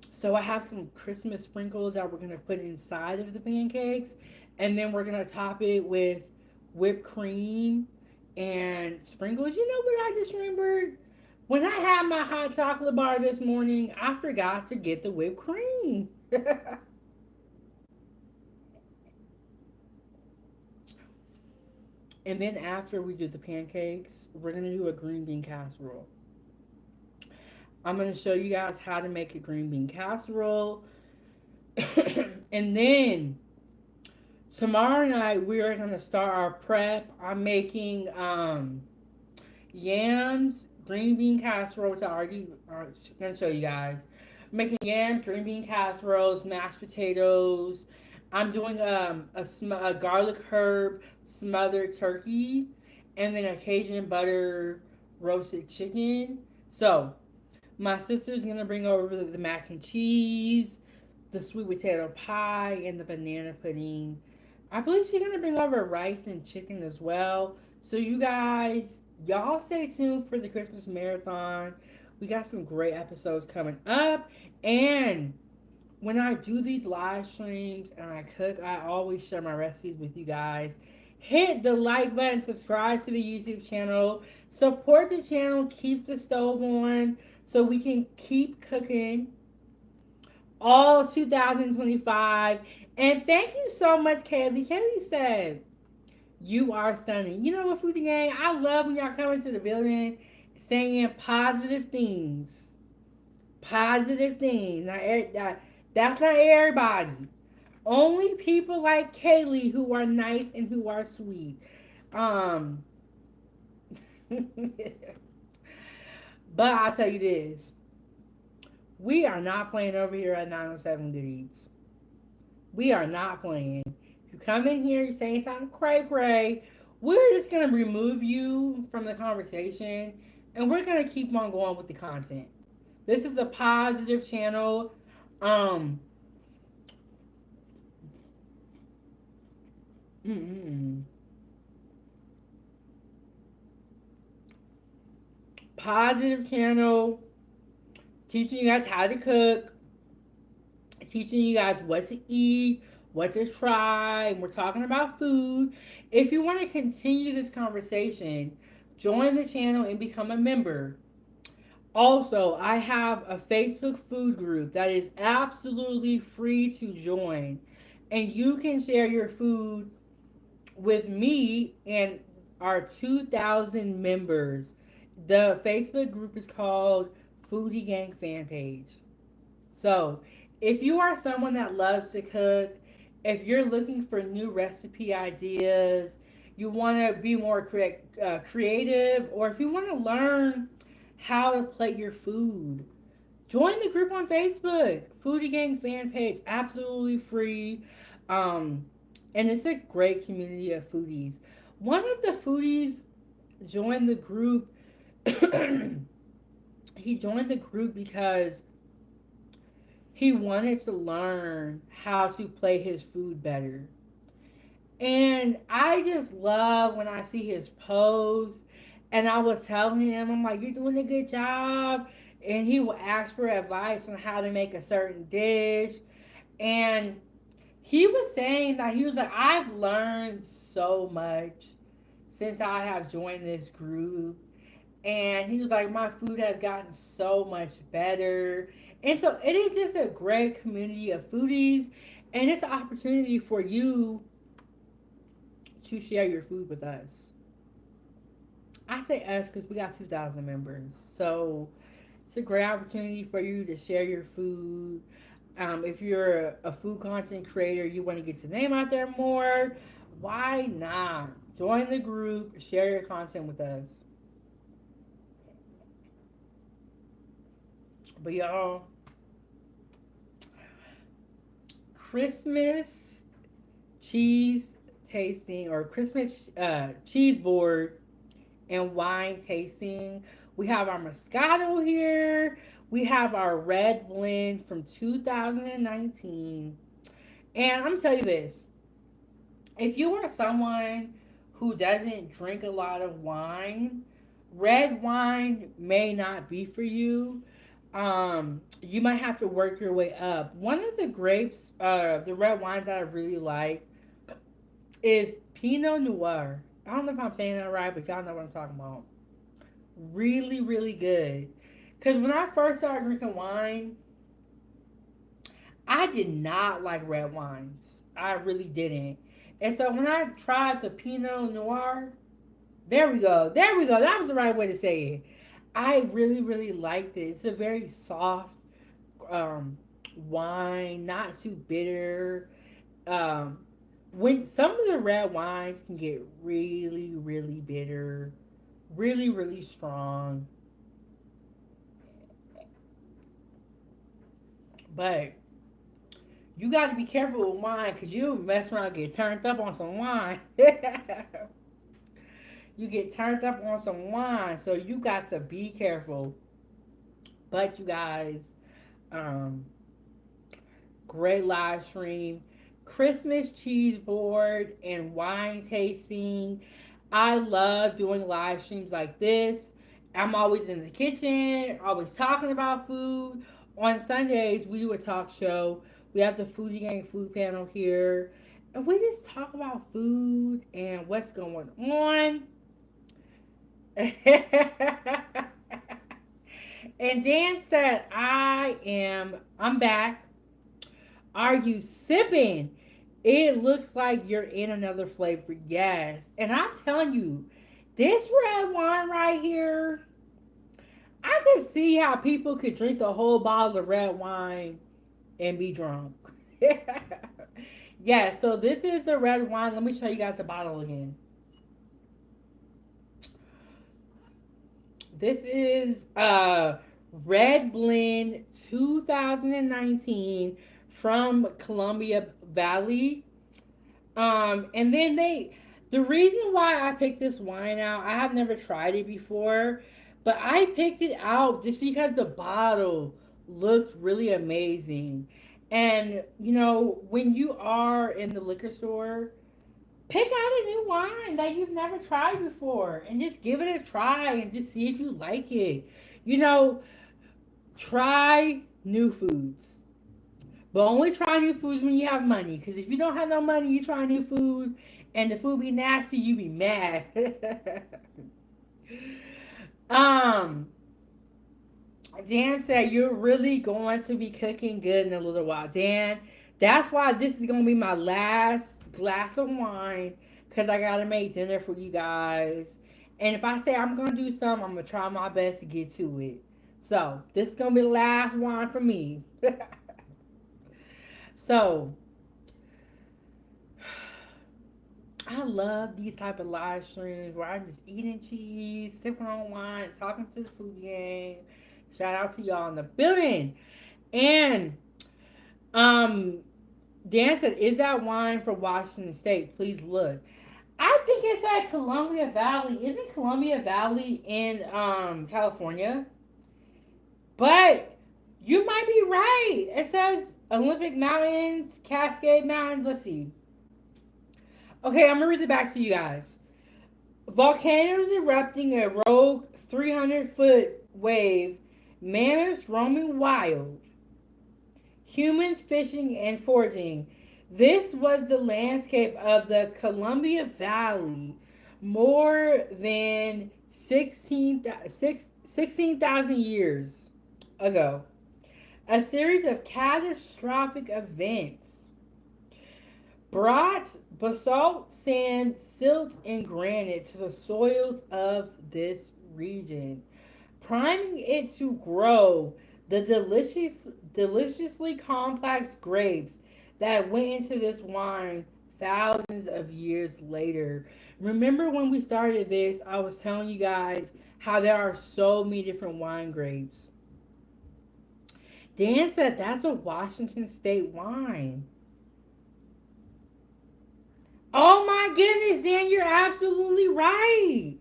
So I have some Christmas sprinkles that we're gonna put inside of the pancakes, and then we're gonna top it with whipped cream and sprinkles. You know what I just remembered? When I had my hot chocolate bar this morning, I forgot to get the whipped cream. And then after we do the pancakes, we're gonna do a green bean casserole. I'm gonna show you guys how to make a green bean casserole. And then tomorrow night we are gonna start our prep. I'm making yams, green bean casserole, which I already gonna show you guys. I'm making yams, green bean casseroles, mashed potatoes. I'm doing a garlic herb smothered turkey, and then a Cajun butter roasted chicken. So my sister's gonna bring over the mac and cheese, the sweet potato pie, and the banana pudding. I believe she's gonna bring over rice and chicken as well. So you guys, y'all stay tuned for the Christmas marathon. We got some great episodes coming up. And when I do these live streams and I cook, I always share my recipes with you guys. Hit the like button, subscribe to the YouTube channel, support the channel, keep the stove on so we can keep cooking all 2025. And thank you so much, Kaylee. Kaylee said, "You are stunning." You know what, Foodie Gang? I love when y'all come into the building saying positive things. Positive things. That's not everybody. Only people like Kaylee who are nice and who are sweet. Um, but I'll tell you this. We are not playing over here at 907 Good Eats. We are not playing. If you come in here, you're saying something cray cray, we're just going to remove you from the conversation and we're going to keep on going with the content. This is a positive channel. Um, mm-mm. Positive channel, teaching you guys how to cook, teaching you guys what to eat, what to try, and we're talking about food. If you want to continue this conversation, join the channel and become a member. Also, I have a Facebook food group that is absolutely free to join. And you can share your food with me and our 2,000 members. The Facebook group is called Foodie Gang Fan Page. So, if you are someone that loves to cook, if you're looking for new recipe ideas, you want to be more creative, or if you want to learn how to plate your food, Join the group on Facebook, Foodie Gang fan page, absolutely free. Um, and it's a great community of foodies. One of the foodies joined the group. He joined the group because he wanted to learn how to play his food better. And I just love when I see his posts and I will tell him, I'm like, you're doing a good job. And he will ask for advice on how to make a certain dish. And he was saying that he was like, I've learned so much since I have joined this group. And he was like, my food has gotten so much better. And so it is just a great community of foodies. And it's an opportunity for you to share your food with us. I say us because we got 2,000 members. So it's a great opportunity for you to share your food. If you're a food content creator, you want to get your name out there more, why not? Join the group, share your content with us. But y'all, Christmas cheese tasting or Christmas cheese board and wine tasting. We have our Moscato here. We have our red blend from 2019. And I'm gonna tell you this: if you are someone who doesn't drink a lot of wine, red wine may not be for you. You might have to work your way up. One of the grapes, the red wines that I really like is Pinot Noir. I don't know if I'm saying that right, but y'all know what I'm talking about. Really, really good. Because when I first started drinking wine, I did not like red wines. I really didn't. And so when I tried the Pinot Noir, there we go. There we go. That was the right way to say it. I really, really liked it. It's a very soft um, wine, not too bitter. Um, when some of the red wines can get really, really bitter, really, really strong. But you got to be careful with wine because you mess around and get turned up on some wine. You get turned up on some wine, so you got to be careful. But you guys, um, great live stream, Christmas cheese board and wine tasting. I love doing live streams like this. I'm always in the kitchen, always talking about food. On Sundays, we do a talk show. We have the Foodie Gang food panel here. And we just talk about food and what's going on. And Dan said, I'm back. Are you sipping? It looks like you're in another flavor. Yes. And I'm telling you, this red wine right here, I could see how people could drink the whole bottle of red wine and be drunk. Yeah, so this is the red wine. Let me show you guys the bottle again. This is Red Blend 2019 from Columbia Valley. And then the reason why I picked this wine out, I have never tried it before, but I picked it out just because the bottle looked really amazing. And when you are in the liquor store, pick out a new wine that you've never tried before and just give it a try and just see if you like it. You know, try new foods. But only try new foods when you have money. Because if you don't have no money, you try new food and the food be nasty, you be mad. um, Dan said you're really going to be cooking good in a little while. Dan, that's why this is gonna be my last glass of wine because I gotta make dinner for you guys. And if I say I'm gonna do something, I'm gonna try my best to get to it. So this is gonna be the last wine for me. So I love these type of live streams where I'm just eating cheese, sipping on wine, talking to the food gang, Shout out to y'all in the building. And um, Dan said, "Is that wine from Washington State? Please look." I think it's at Columbia Valley. Isn't Columbia Valley in California? But you might be right. It says Olympic Mountains, Cascade Mountains. Let's see. Okay, I'm gonna read it back to you guys. Volcanoes erupting, a rogue 300-foot wave, mammoths roaming wild, humans fishing and foraging. This was the landscape of the Columbia Valley more than 16,000 years ago. A series of catastrophic events brought basalt, sand, silt, and granite to the soils of this region, priming it to grow the deliciously complex grapes that went into this wine thousands of years later. Remember when we started this, I was telling you guys how there are so many different wine grapes. Dan said that's a Washington State wine. Oh my goodness, Dan, you're absolutely right.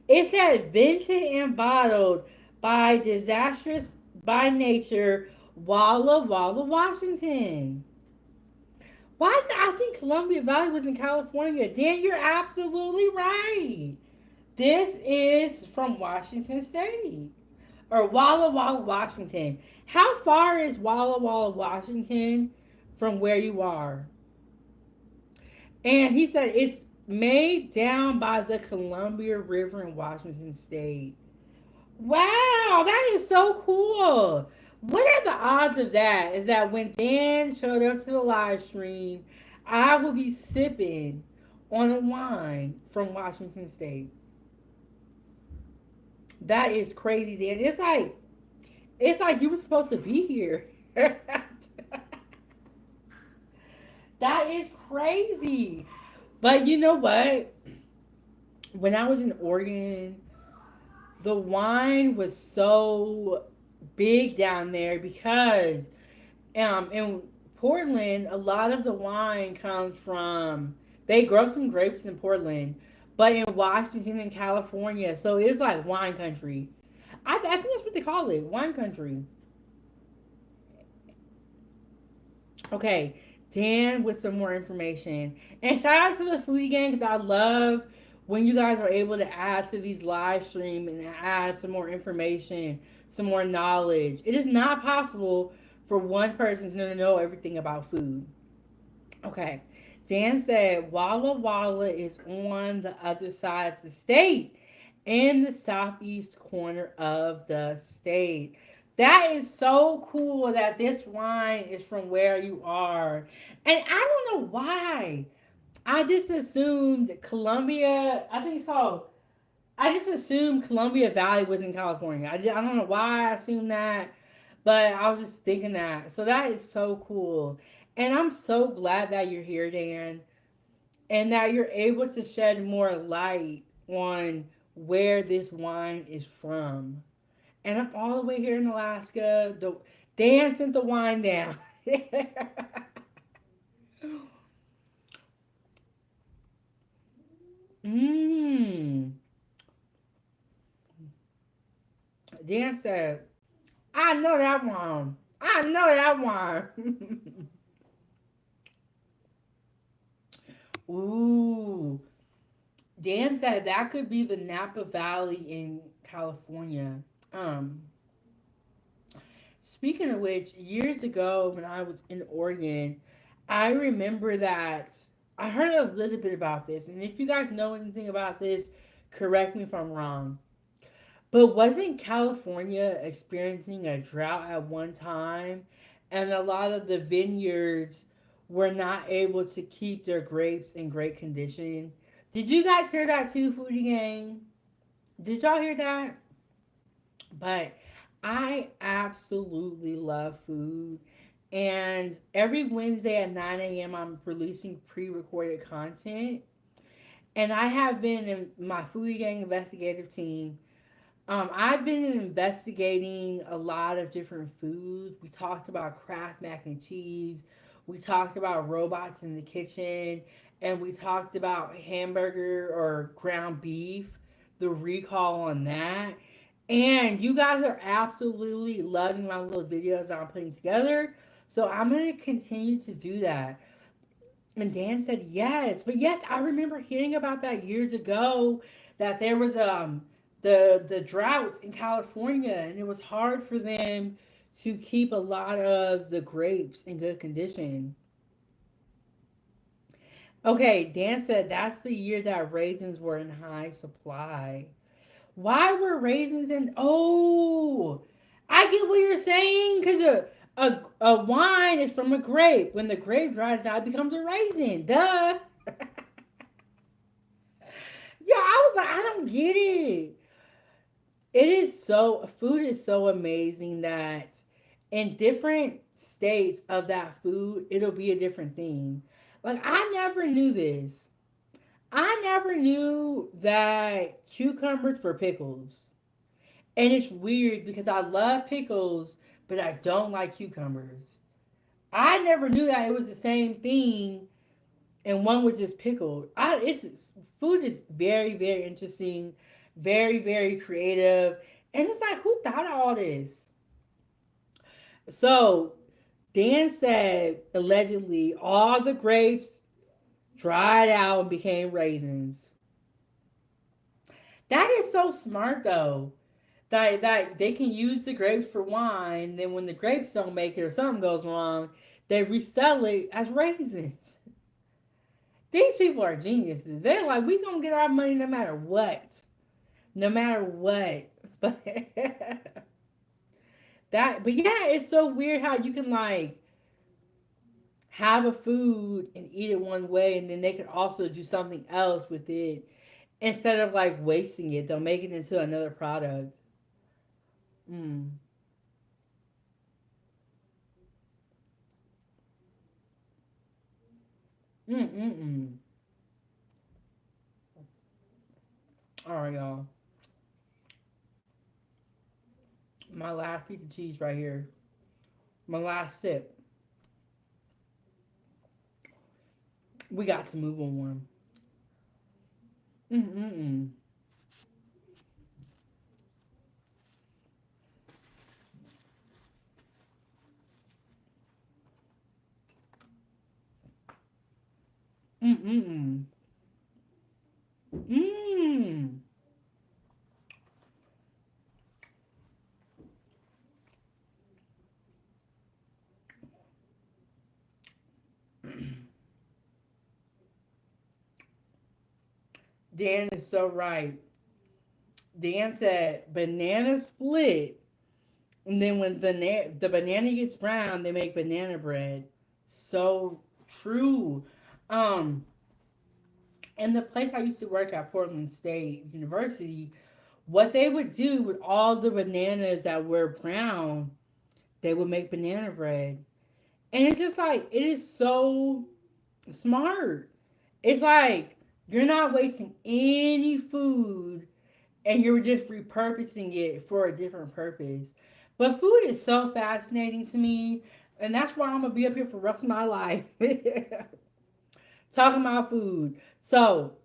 It said vented and bottled by disastrous by nature, Walla Walla, Washington. Why did I think Columbia Valley was in California? Dan, you're absolutely right. This is from Washington State. Or Walla Walla, Washington. How far is Walla Walla, Washington from where you are? And he said it's made down by the Columbia River in Washington State. Wow, that is so cool. What are the odds of that? Is that when Dan showed up to the live stream, I will be sipping on a wine from Washington State. That is crazy, Dan. It's like you were supposed to be here. That is crazy. But you know what? When I was in Oregon, the wine was so big down there because in Portland, a lot of the wine comes from they grow some grapes in Portland, but in Washington and California, so it's like wine country. I think that's what they call it, wine country. Okay, Dan with some more information. And shout out to the foodie gang because I love when you guys are able to add to these live stream and add some more information, some more knowledge. It is not possible for one person to know everything about food. Okay. Dan said Walla Walla is on the other side of the state in the southeast corner of the state. That is so cool that this wine is from where you are. And I don't know why. I just assumed Columbia, I think it's called, I just assumed Columbia Valley was in California. I don't know why I assumed that, but I was just thinking that. So that is so cool. And I'm so glad that you're here, Dan, and that you're able to shed more light on where this wine is from. And I'm all the way here in Alaska. Dan sent the wine down. Mmm. Dan said, I know that one. I know that one. Ooh. Dan said that could be the Napa Valley in California. Um, Speaking of which, years ago when I was in Oregon, I remember that I heard a little bit about this. And if you guys know anything about this, correct me if I'm wrong. But wasn't California experiencing a drought at one time? And a lot of the vineyards were not able to keep their grapes in great condition. Did you guys hear that too, Foodie Gang? Did y'all hear that? But I absolutely love food. And every Wednesday at 9 a.m., I'm releasing pre recorded content. And I have been in my Foodie Gang investigative team I've been investigating a lot of different foods. We talked about Kraft mac and cheese. We talked about robots in the kitchen, and we talked about hamburger or ground beef, the recall on that. And you guys are absolutely loving my little videos that I'm putting together. So I'm going to continue to do that. And Dan said yes, but yes, I remember hearing about that years ago. That there was the droughts in California, and it was hard for them to keep a lot of the grapes in good condition. Okay, Dan said that's the year that raisins were in high supply. Why were raisins in? Oh, I get what you're saying. Because a wine is from a grape. When the grape dries out, it becomes a raisin. Duh. Yeah, I was like, I don't get it. It is so food is so amazing that in different states of that food, it'll be a different thing. Like I never knew this. I never knew that cucumbers were pickles. And it's weird because I love pickles, but I don't like cucumbers. I never knew that it was the same thing and one was just pickled. It's food is very very interesting, very very creative, and it's like who thought of all this? So Dan said allegedly all the grapes dried out and became raisins. That is so smart though. That they can use the grapes for wine. Then when the grapes don't make it or something goes wrong, they resell it as raisins. These people are geniuses. They're like, we gonna get our money no matter what, no matter what. But but yeah, it's so weird how you can like have a food and eat it one way, and then they can also do something else with it instead of like wasting it. They'll make it into another product. Mm. Mm mm mm. All right, y'all. My last piece of cheese right here. My last sip. We got to move on. Mm mm mm. Mm mm mm. Mm. Dan is so right. Dan said banana split, and then when the banana gets brown, they make banana bread. So true. Um, and the place I used to work at, Portland State University, what they would do with all the bananas that were brown, they would make banana bread. And it's just like it is so smart. It's like you're not wasting any food and you're just repurposing it for a different purpose. But food is so fascinating to me, and that's why I'm gonna be up here for the rest of my life talking about food. So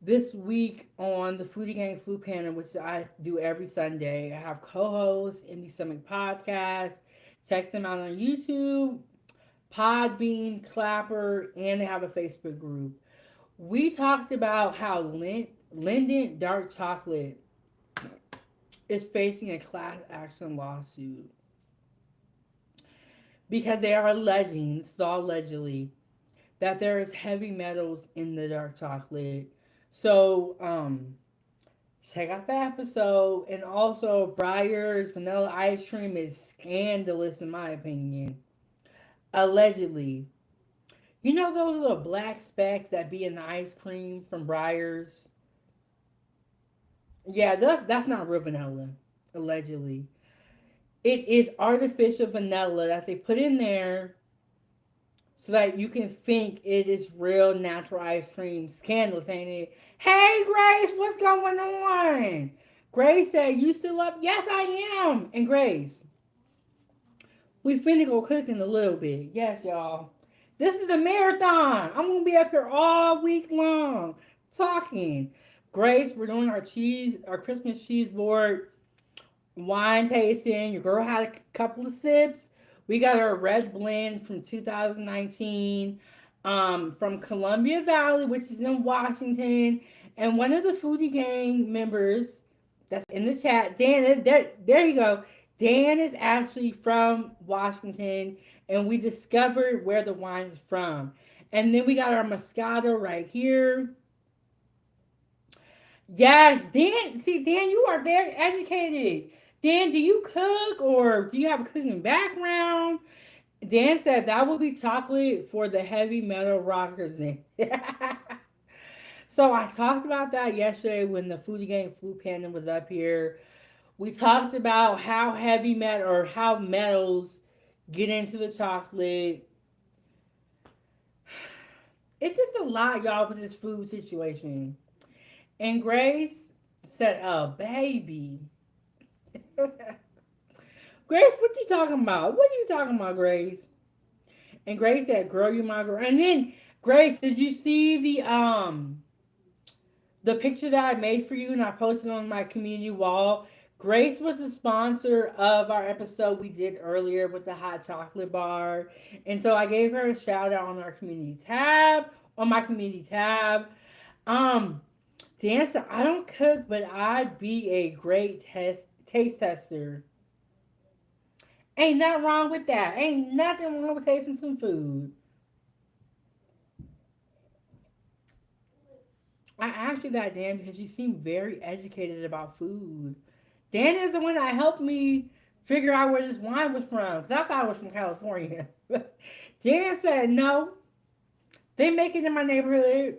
this week on the Foodie Gang Food Panel, which I do every Sunday, I have co-hosts Emmy Stomach Podcast. Check them out on YouTube, Podbean, Clapper, and they have a Facebook group. We talked about how Linden Dark Chocolate is facing a class action lawsuit because they are alleging, this is all allegedly, that there is heavy metals in the dark chocolate. So, check out the episode. And also, Breyer's vanilla ice cream is scandalous, in my opinion. Allegedly. You know those little black specks that be in the ice cream from Breyer's? Yeah, that's not real vanilla, allegedly. It is artificial vanilla that they put in there so that you can think it is real natural ice cream. Scandalous, ain't it? Hey, Grace, what's going on? Grace said, "You still up?" Yes, I am. And Grace, we finna go cook in a little bit. Yes, y'all. This is a marathon. I'm gonna be up here all week long talking. Grace, we're doing our Christmas cheese board wine tasting. Your girl had a couple of sips. We got our red blend from 2019 from Columbia Valley, which is in Washington. And one of the Foodie Gang members that's in the chat, Dan, there you go. Dan is actually from Washington, and we discovered where the wine is from. And then we got our Moscato right here. Yes, Dan. See, Dan, you are very educated. Dan, do you cook or do you have a cooking background? Dan said that would be chocolate for the heavy metal rockers. In. So I talked about that yesterday when the Foodie Gang Food Panda was up here. We talked about how heavy metal or how metals get into the chocolate. It's just a lot, y'all, with this food situation. And Grace said, "Oh, baby." Grace, what you talking about? What are you talking about, Grace? And Grace said, "Girl, you my girl." And then Grace, did you see the picture that I made for you and I posted on my community wall? Grace was the sponsor of our episode we did earlier with the hot chocolate bar. And so I gave her a shout out on our community tab, on my community tab. Um, Dan said, "I don't cook, but I'd be a great taste tester." Ain't nothing wrong with that. Ain't nothing wrong with tasting some food. I asked you that, Dan, because you seem very educated about food. Dan is the one that helped me figure out where this wine was from, because I thought it was from California. Dan said, "No, they make it in my neighborhood."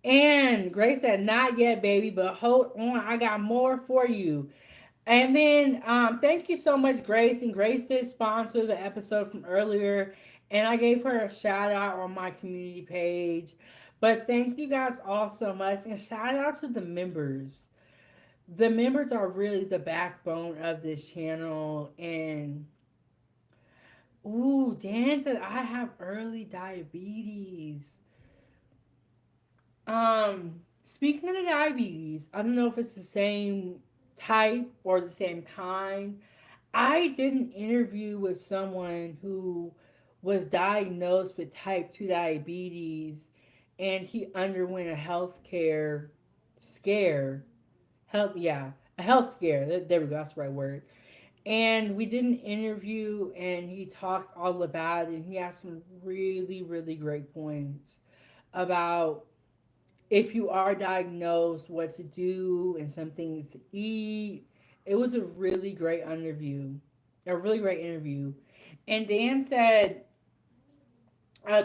And Grace said, "Not yet, baby, but hold on. I got more for you." And then thank you so much, Grace. And Grace did sponsor the episode from earlier. And I gave her a shout out on my community page. But thank you guys all so much. And shout out to the members. The members are really the backbone of this channel. And ooh, Dan said I have early diabetes. Speaking of the diabetes, I don't know if it's the same type or the same kind. I did an interview with someone who was diagnosed with type 2 diabetes and he underwent a healthcare scare. A health scare. There we go, that's the right word. And we did an interview and he talked all about it and he had some really, really great points about if you are diagnosed, what to do and some things to eat. It was a really great interview. A really great interview. And Dan said,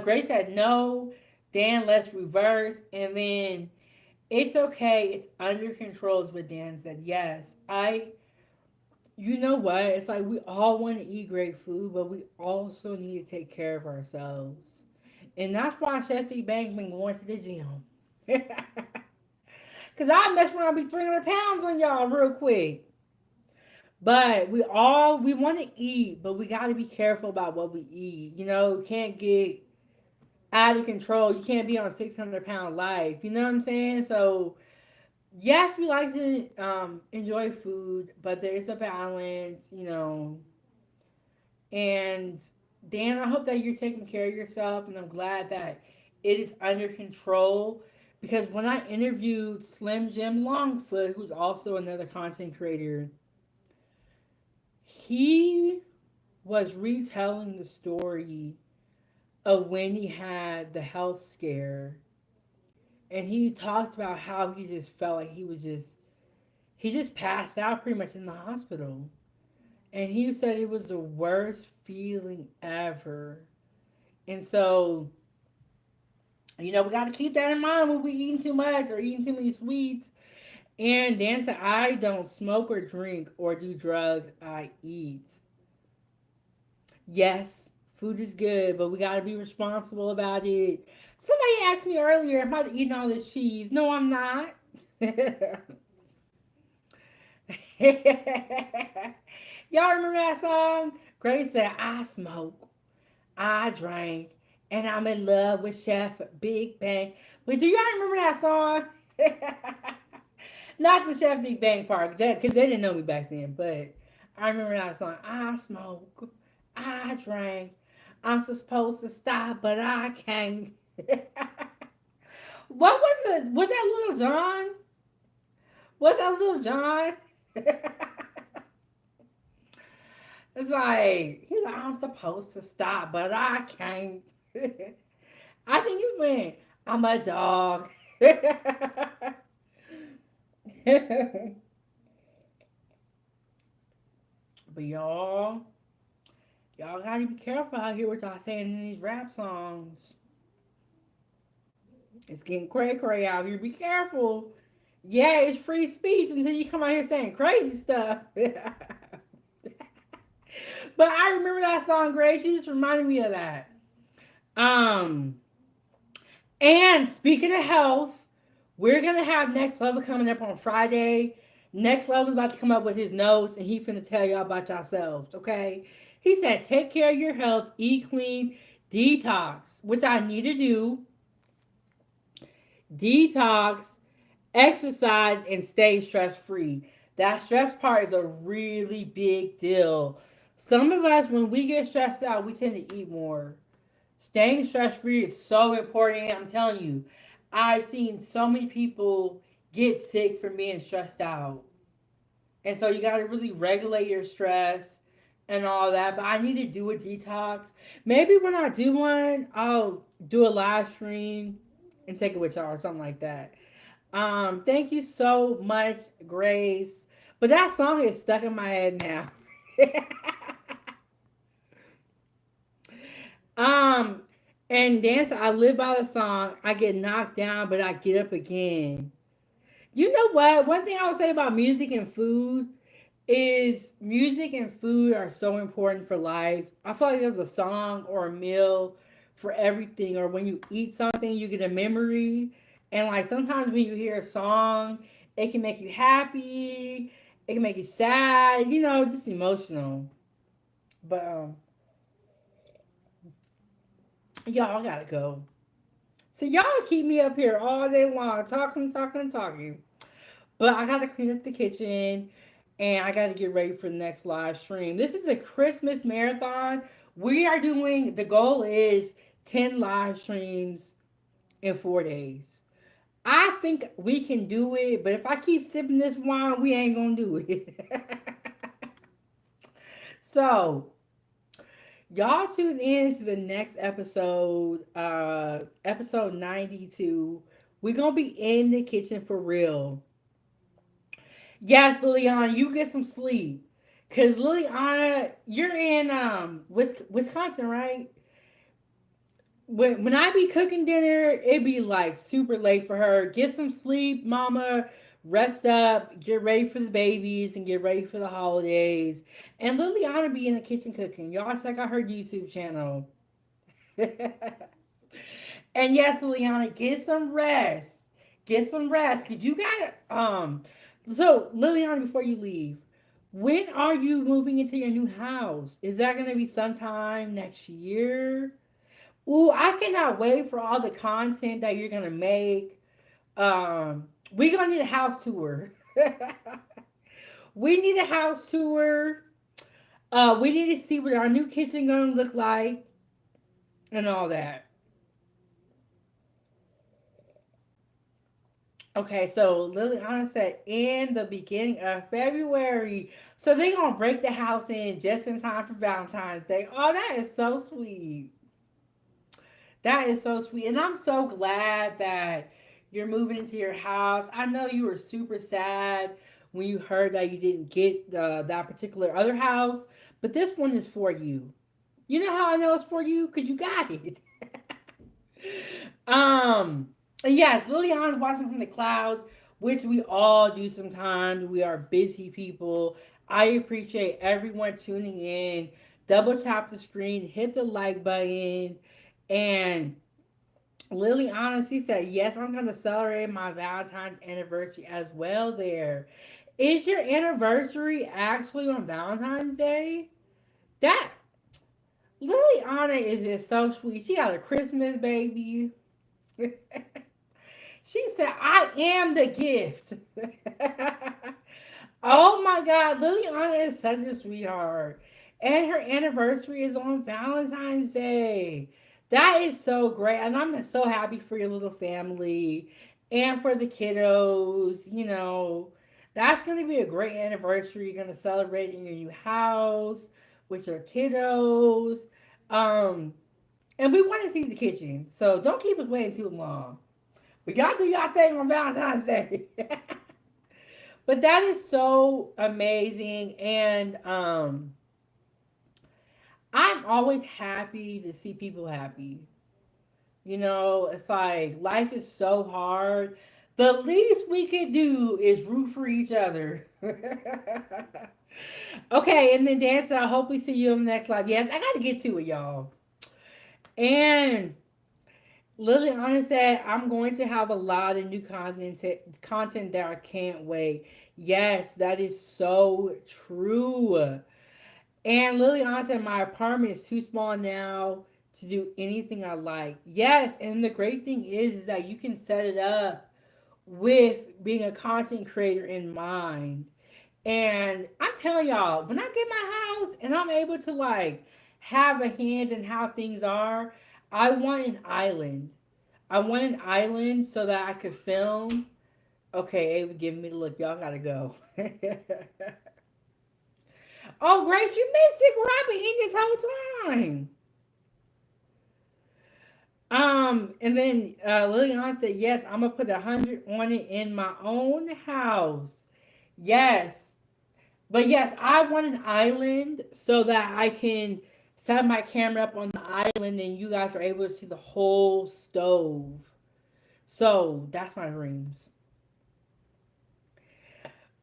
Grace said, "No, Dan, let's reverse." And then, "It's okay. It's under control," is what Dan said. Yes. You know what? It's like we all want to eat great food, but we also need to take care of ourselves. And that's why Chef E. Bang been going to the gym. Cause I mess around be 300 pounds on y'all real quick. But we want to eat, but we got to be careful about what we eat. You know, can't get out of control. You can't be on a 600-pound life. You know what I'm saying? So yes, we like to enjoy food, but there is a balance. You know, and Dan, I hope that you're taking care of yourself, and I'm glad that it is under control. Because when I interviewed Slim Jim Longfoot, who's also another content creator, he was retelling the story of when he had the health scare. And he talked about how he just felt like he just passed out pretty much in the hospital. And he said it was the worst feeling ever. And so, you know, we got to keep that in mind when we eating too much or eating too many sweets. And Dan said, "I don't smoke or drink or do drugs. I eat." Yes, Food is good, but we gotta be responsible about it. Somebody asked me earlier, am I eating all this cheese? No, I'm not. Y'all remember that song? Grace said, I smoke, I drank, and I'm in love with Chef Big Bang. But do y'all remember that song? Not the Chef Big Bang part, because they didn't know me back then, but I remember that song. I smoke, I drank, I'm supposed to stop, but I can't. What was it? Was that Little John? Was that Little John? It's like he's like, I'm supposed to stop, but I can't. I think it went, I'm a dog. But y'all gotta be careful out here what y'all saying in these rap songs. It's getting cray cray out here. Be careful. Yeah, it's free speech until you come out here saying crazy stuff. But I remember that song, Grace. You just reminded me of that. Um, and speaking of health, we're gonna have Next Level coming up on Friday. Next Level is about to come up with his notes, and he finna tell y'all about yourselves. Okay? He said, take care of your health, eat clean, detox, which I need to do. Detox, exercise, and stay stress free. That stress part is a really big deal. Some of us, when we get stressed out, we tend to eat more. Staying stress free is so important. I'm telling you, I've seen so many people get sick from being stressed out. And so you got to really regulate your stress and all that. But I need to do a detox. Maybe when I do one, I'll do a live stream and take it with y'all or something like that. Thank you so much, Grace. But that song is stuck in my head now. um, and dance, I live by the song. I get knocked down, but I get up again. You know what? One thing I would say about music and food is music and food are so important for life. I feel like there's a song or a meal for everything, or when you eat something, you get a memory. And like sometimes when you hear a song, it can make you happy, it can make you sad, just emotional. But y'all gotta go. So y'all keep me up here all day long, talking, talking, talking. But I gotta clean up the kitchen and I gotta get ready for the next live stream. This is a Christmas marathon. We are doing, the goal is 10 live streams in 4 days. I think we can do it, but if I keep sipping this wine, we ain't gonna do it. So, y'all tune in to the next episode, episode 92. We're gonna be in the kitchen for real. Yes, Liliana, you get some sleep. Cause Liliana, you're in Wisconsin, right? When I be cooking dinner, it be like super late for her. Get some sleep, mama. Rest up, get ready for the babies, and get ready for the holidays. And Liliana be in the kitchen cooking. Y'all check out her YouTube channel. And yes, Liliana, get some rest. Get some rest. Cause you got so Liliana, before you leave, when are you moving into your new house? Is that gonna be sometime next year? Ooh, I cannot wait for all the content that you're gonna make. We're gonna need a house tour. We need a house tour. We need to see what our new kitchen gonna look like and all that. Okay, so Liliana said in the beginning of February. So they gonna break the house in just in time for Valentine's Day. Oh, that is so sweet. That is so sweet. And I'm so glad that you're moving into your house. I know you were super sad when you heard that you didn't get that particular other house, but this one is for you. You know how I know it's for you? Because you got it. um, yes, Liliana's watching from the clouds, which we all do sometimes. We are busy people. I appreciate everyone tuning in. double tap the screen, hit the like button, and Lily honestly said, yes, I'm going to celebrate my Valentine's anniversary as well there. Is your anniversary actually on Valentine's Day? That Lily Anna is just so sweet. She got a Christmas baby. She said, I am the gift. Oh my God, Liliana is such a sweetheart. And her anniversary is on Valentine's Day. That is so great. And I'm so happy for your little family and for the kiddos. That's going to be a great anniversary. You're going to celebrate in your new house with your kiddos. Um, and we want to see the kitchen. So don't keep us waiting too long. We got to do y'all thing on Valentine's Day. But that is so amazing. And I'm always happy to see people happy. It's like life is so hard. The least we can do is root for each other. Okay, and then Dan said, I hope we see you in the next live. Yes, I got to get to it, y'all. And Liliana said, I'm going to have a lot of new content that I can't wait. Yes, that is so true. And Liliana said, my apartment is too small now to do anything I like. Yes, and the great thing is that you can set it up with being a content creator in mind. And I'm telling y'all, when I get my house and I'm able to like have a hand in how things are, I want an island. I want an island so that I could film. Okay, Ava giving me the look. Y'all gotta go. Oh, Grace, you missed it, girl. I've been eating this whole time. And then Liliana said, yes, I'm gonna put 100 on it in my own house. Yes. But yes, I want an island so that I can set my camera up on the island and you guys are able to see the whole stove. So that's my dreams.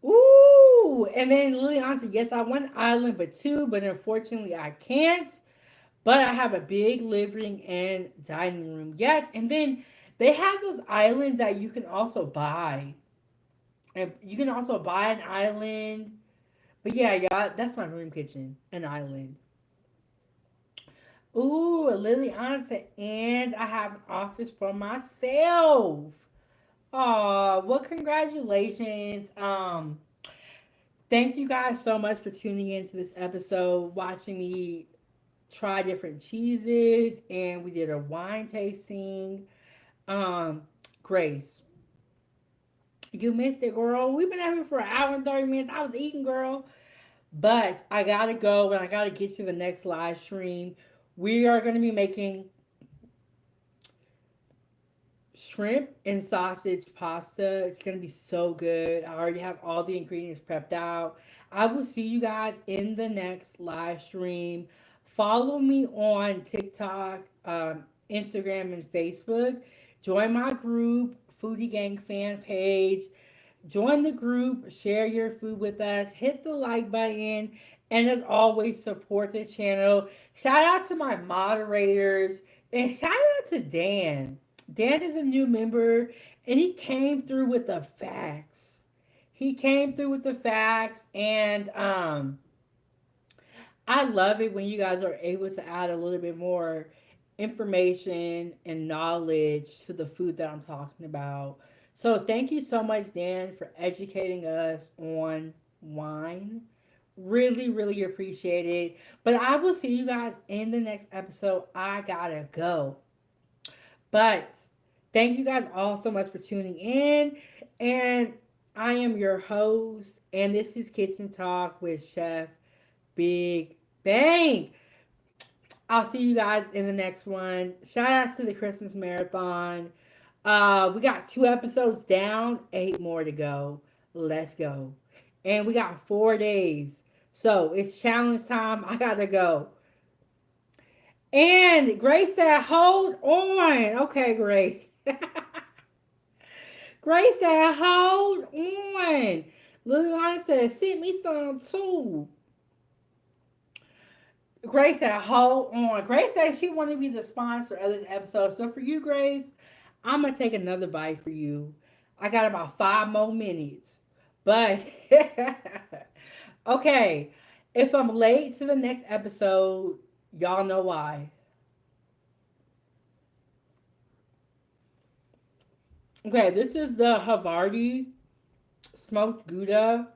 Ooh, and then Liliana said, yes, I want an island, but two, but unfortunately I can't. But I have a big living and dining room. Yes, and then they have those islands that you can also buy. And you can also buy an island. But yeah, yeah, that's my room kitchen, an island. Ooh, Liliana said, and I have an office for myself. Aw, well, congratulations. Thank you guys so much for tuning into this episode, watching me try different cheeses, and we did a wine tasting. Um, Grace, you missed it, girl. We've been out here for an hour and 30 minutes. I was eating, girl. But I gotta go and I gotta get to the next live stream. We are gonna be making shrimp and sausage pasta. It's gonna be so good. I already have all the ingredients prepped out. I will see you guys in the next live stream. Follow me on TikTok, Instagram, and Facebook. Join my group, Foodie Gang fan page. Join the group, share your food with us, hit the like button, and as always, support the channel. Shout out to my moderators and shout out to Dan. Dan is a new member and he came through with the facts. He came through with the facts, and I love it when you guys are able to add a little bit more information and knowledge to the food that I'm talking about. So, thank you so much, Dan, for educating us on wine. Really, really appreciate it. But I will see you guys in the next episode. I gotta go. But thank you guys all so much for tuning in. And I am your host, and this is Kitchen Talk with Chef Big Bang. I'll see you guys in the next one. Shout out to the Christmas marathon. We got 2 episodes down, 8 more to go. Let's go. And we got 4 days. So it's challenge time. I gotta go. And Grace said, hold on. Okay, Grace. Grace said, hold on. Liliana said, send me some too. Grace said, hold on. Grace said she wanted to be the sponsor of this episode. So for you, Grace, I'm going to take another bite for you. I got about 5 more minutes. But, okay. If I'm late to the next episode, y'all know why. Okay, this is the Havarti smoked Gouda,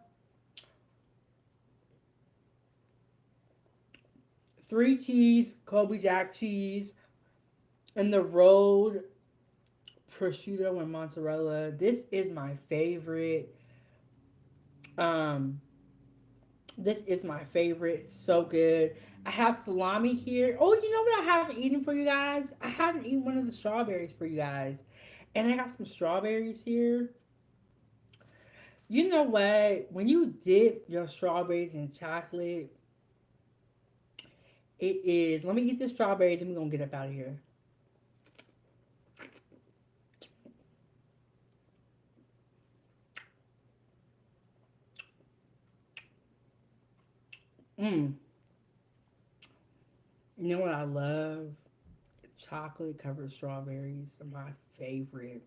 3 cheese, Colby Jack cheese, and the rolled prosciutto and mozzarella. This is my favorite. Um, this is my favorite. So good. I have salami here. Oh, you know what I haven't eaten for you guys? I haven't eaten one of the strawberries for you guys. And I got some strawberries here. You know what? When you dip your strawberries in chocolate, it is. Let me eat this strawberry, then we're gonna get up out of here. Mmm. You know what I love? Chocolate covered strawberries are my favorite.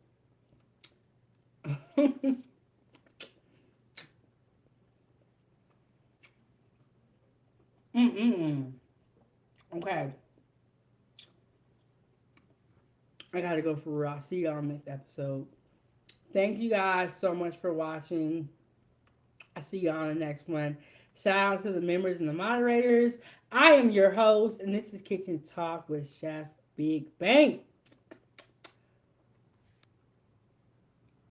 Mm-mm. Okay, I gotta go for real. I'll see y'all next episode. Thank you guys so much for watching. I'll see y'all on the next one. Shout out to the members and the moderators. I am your host, and this is Kitchen Talk with Chef Big Bang.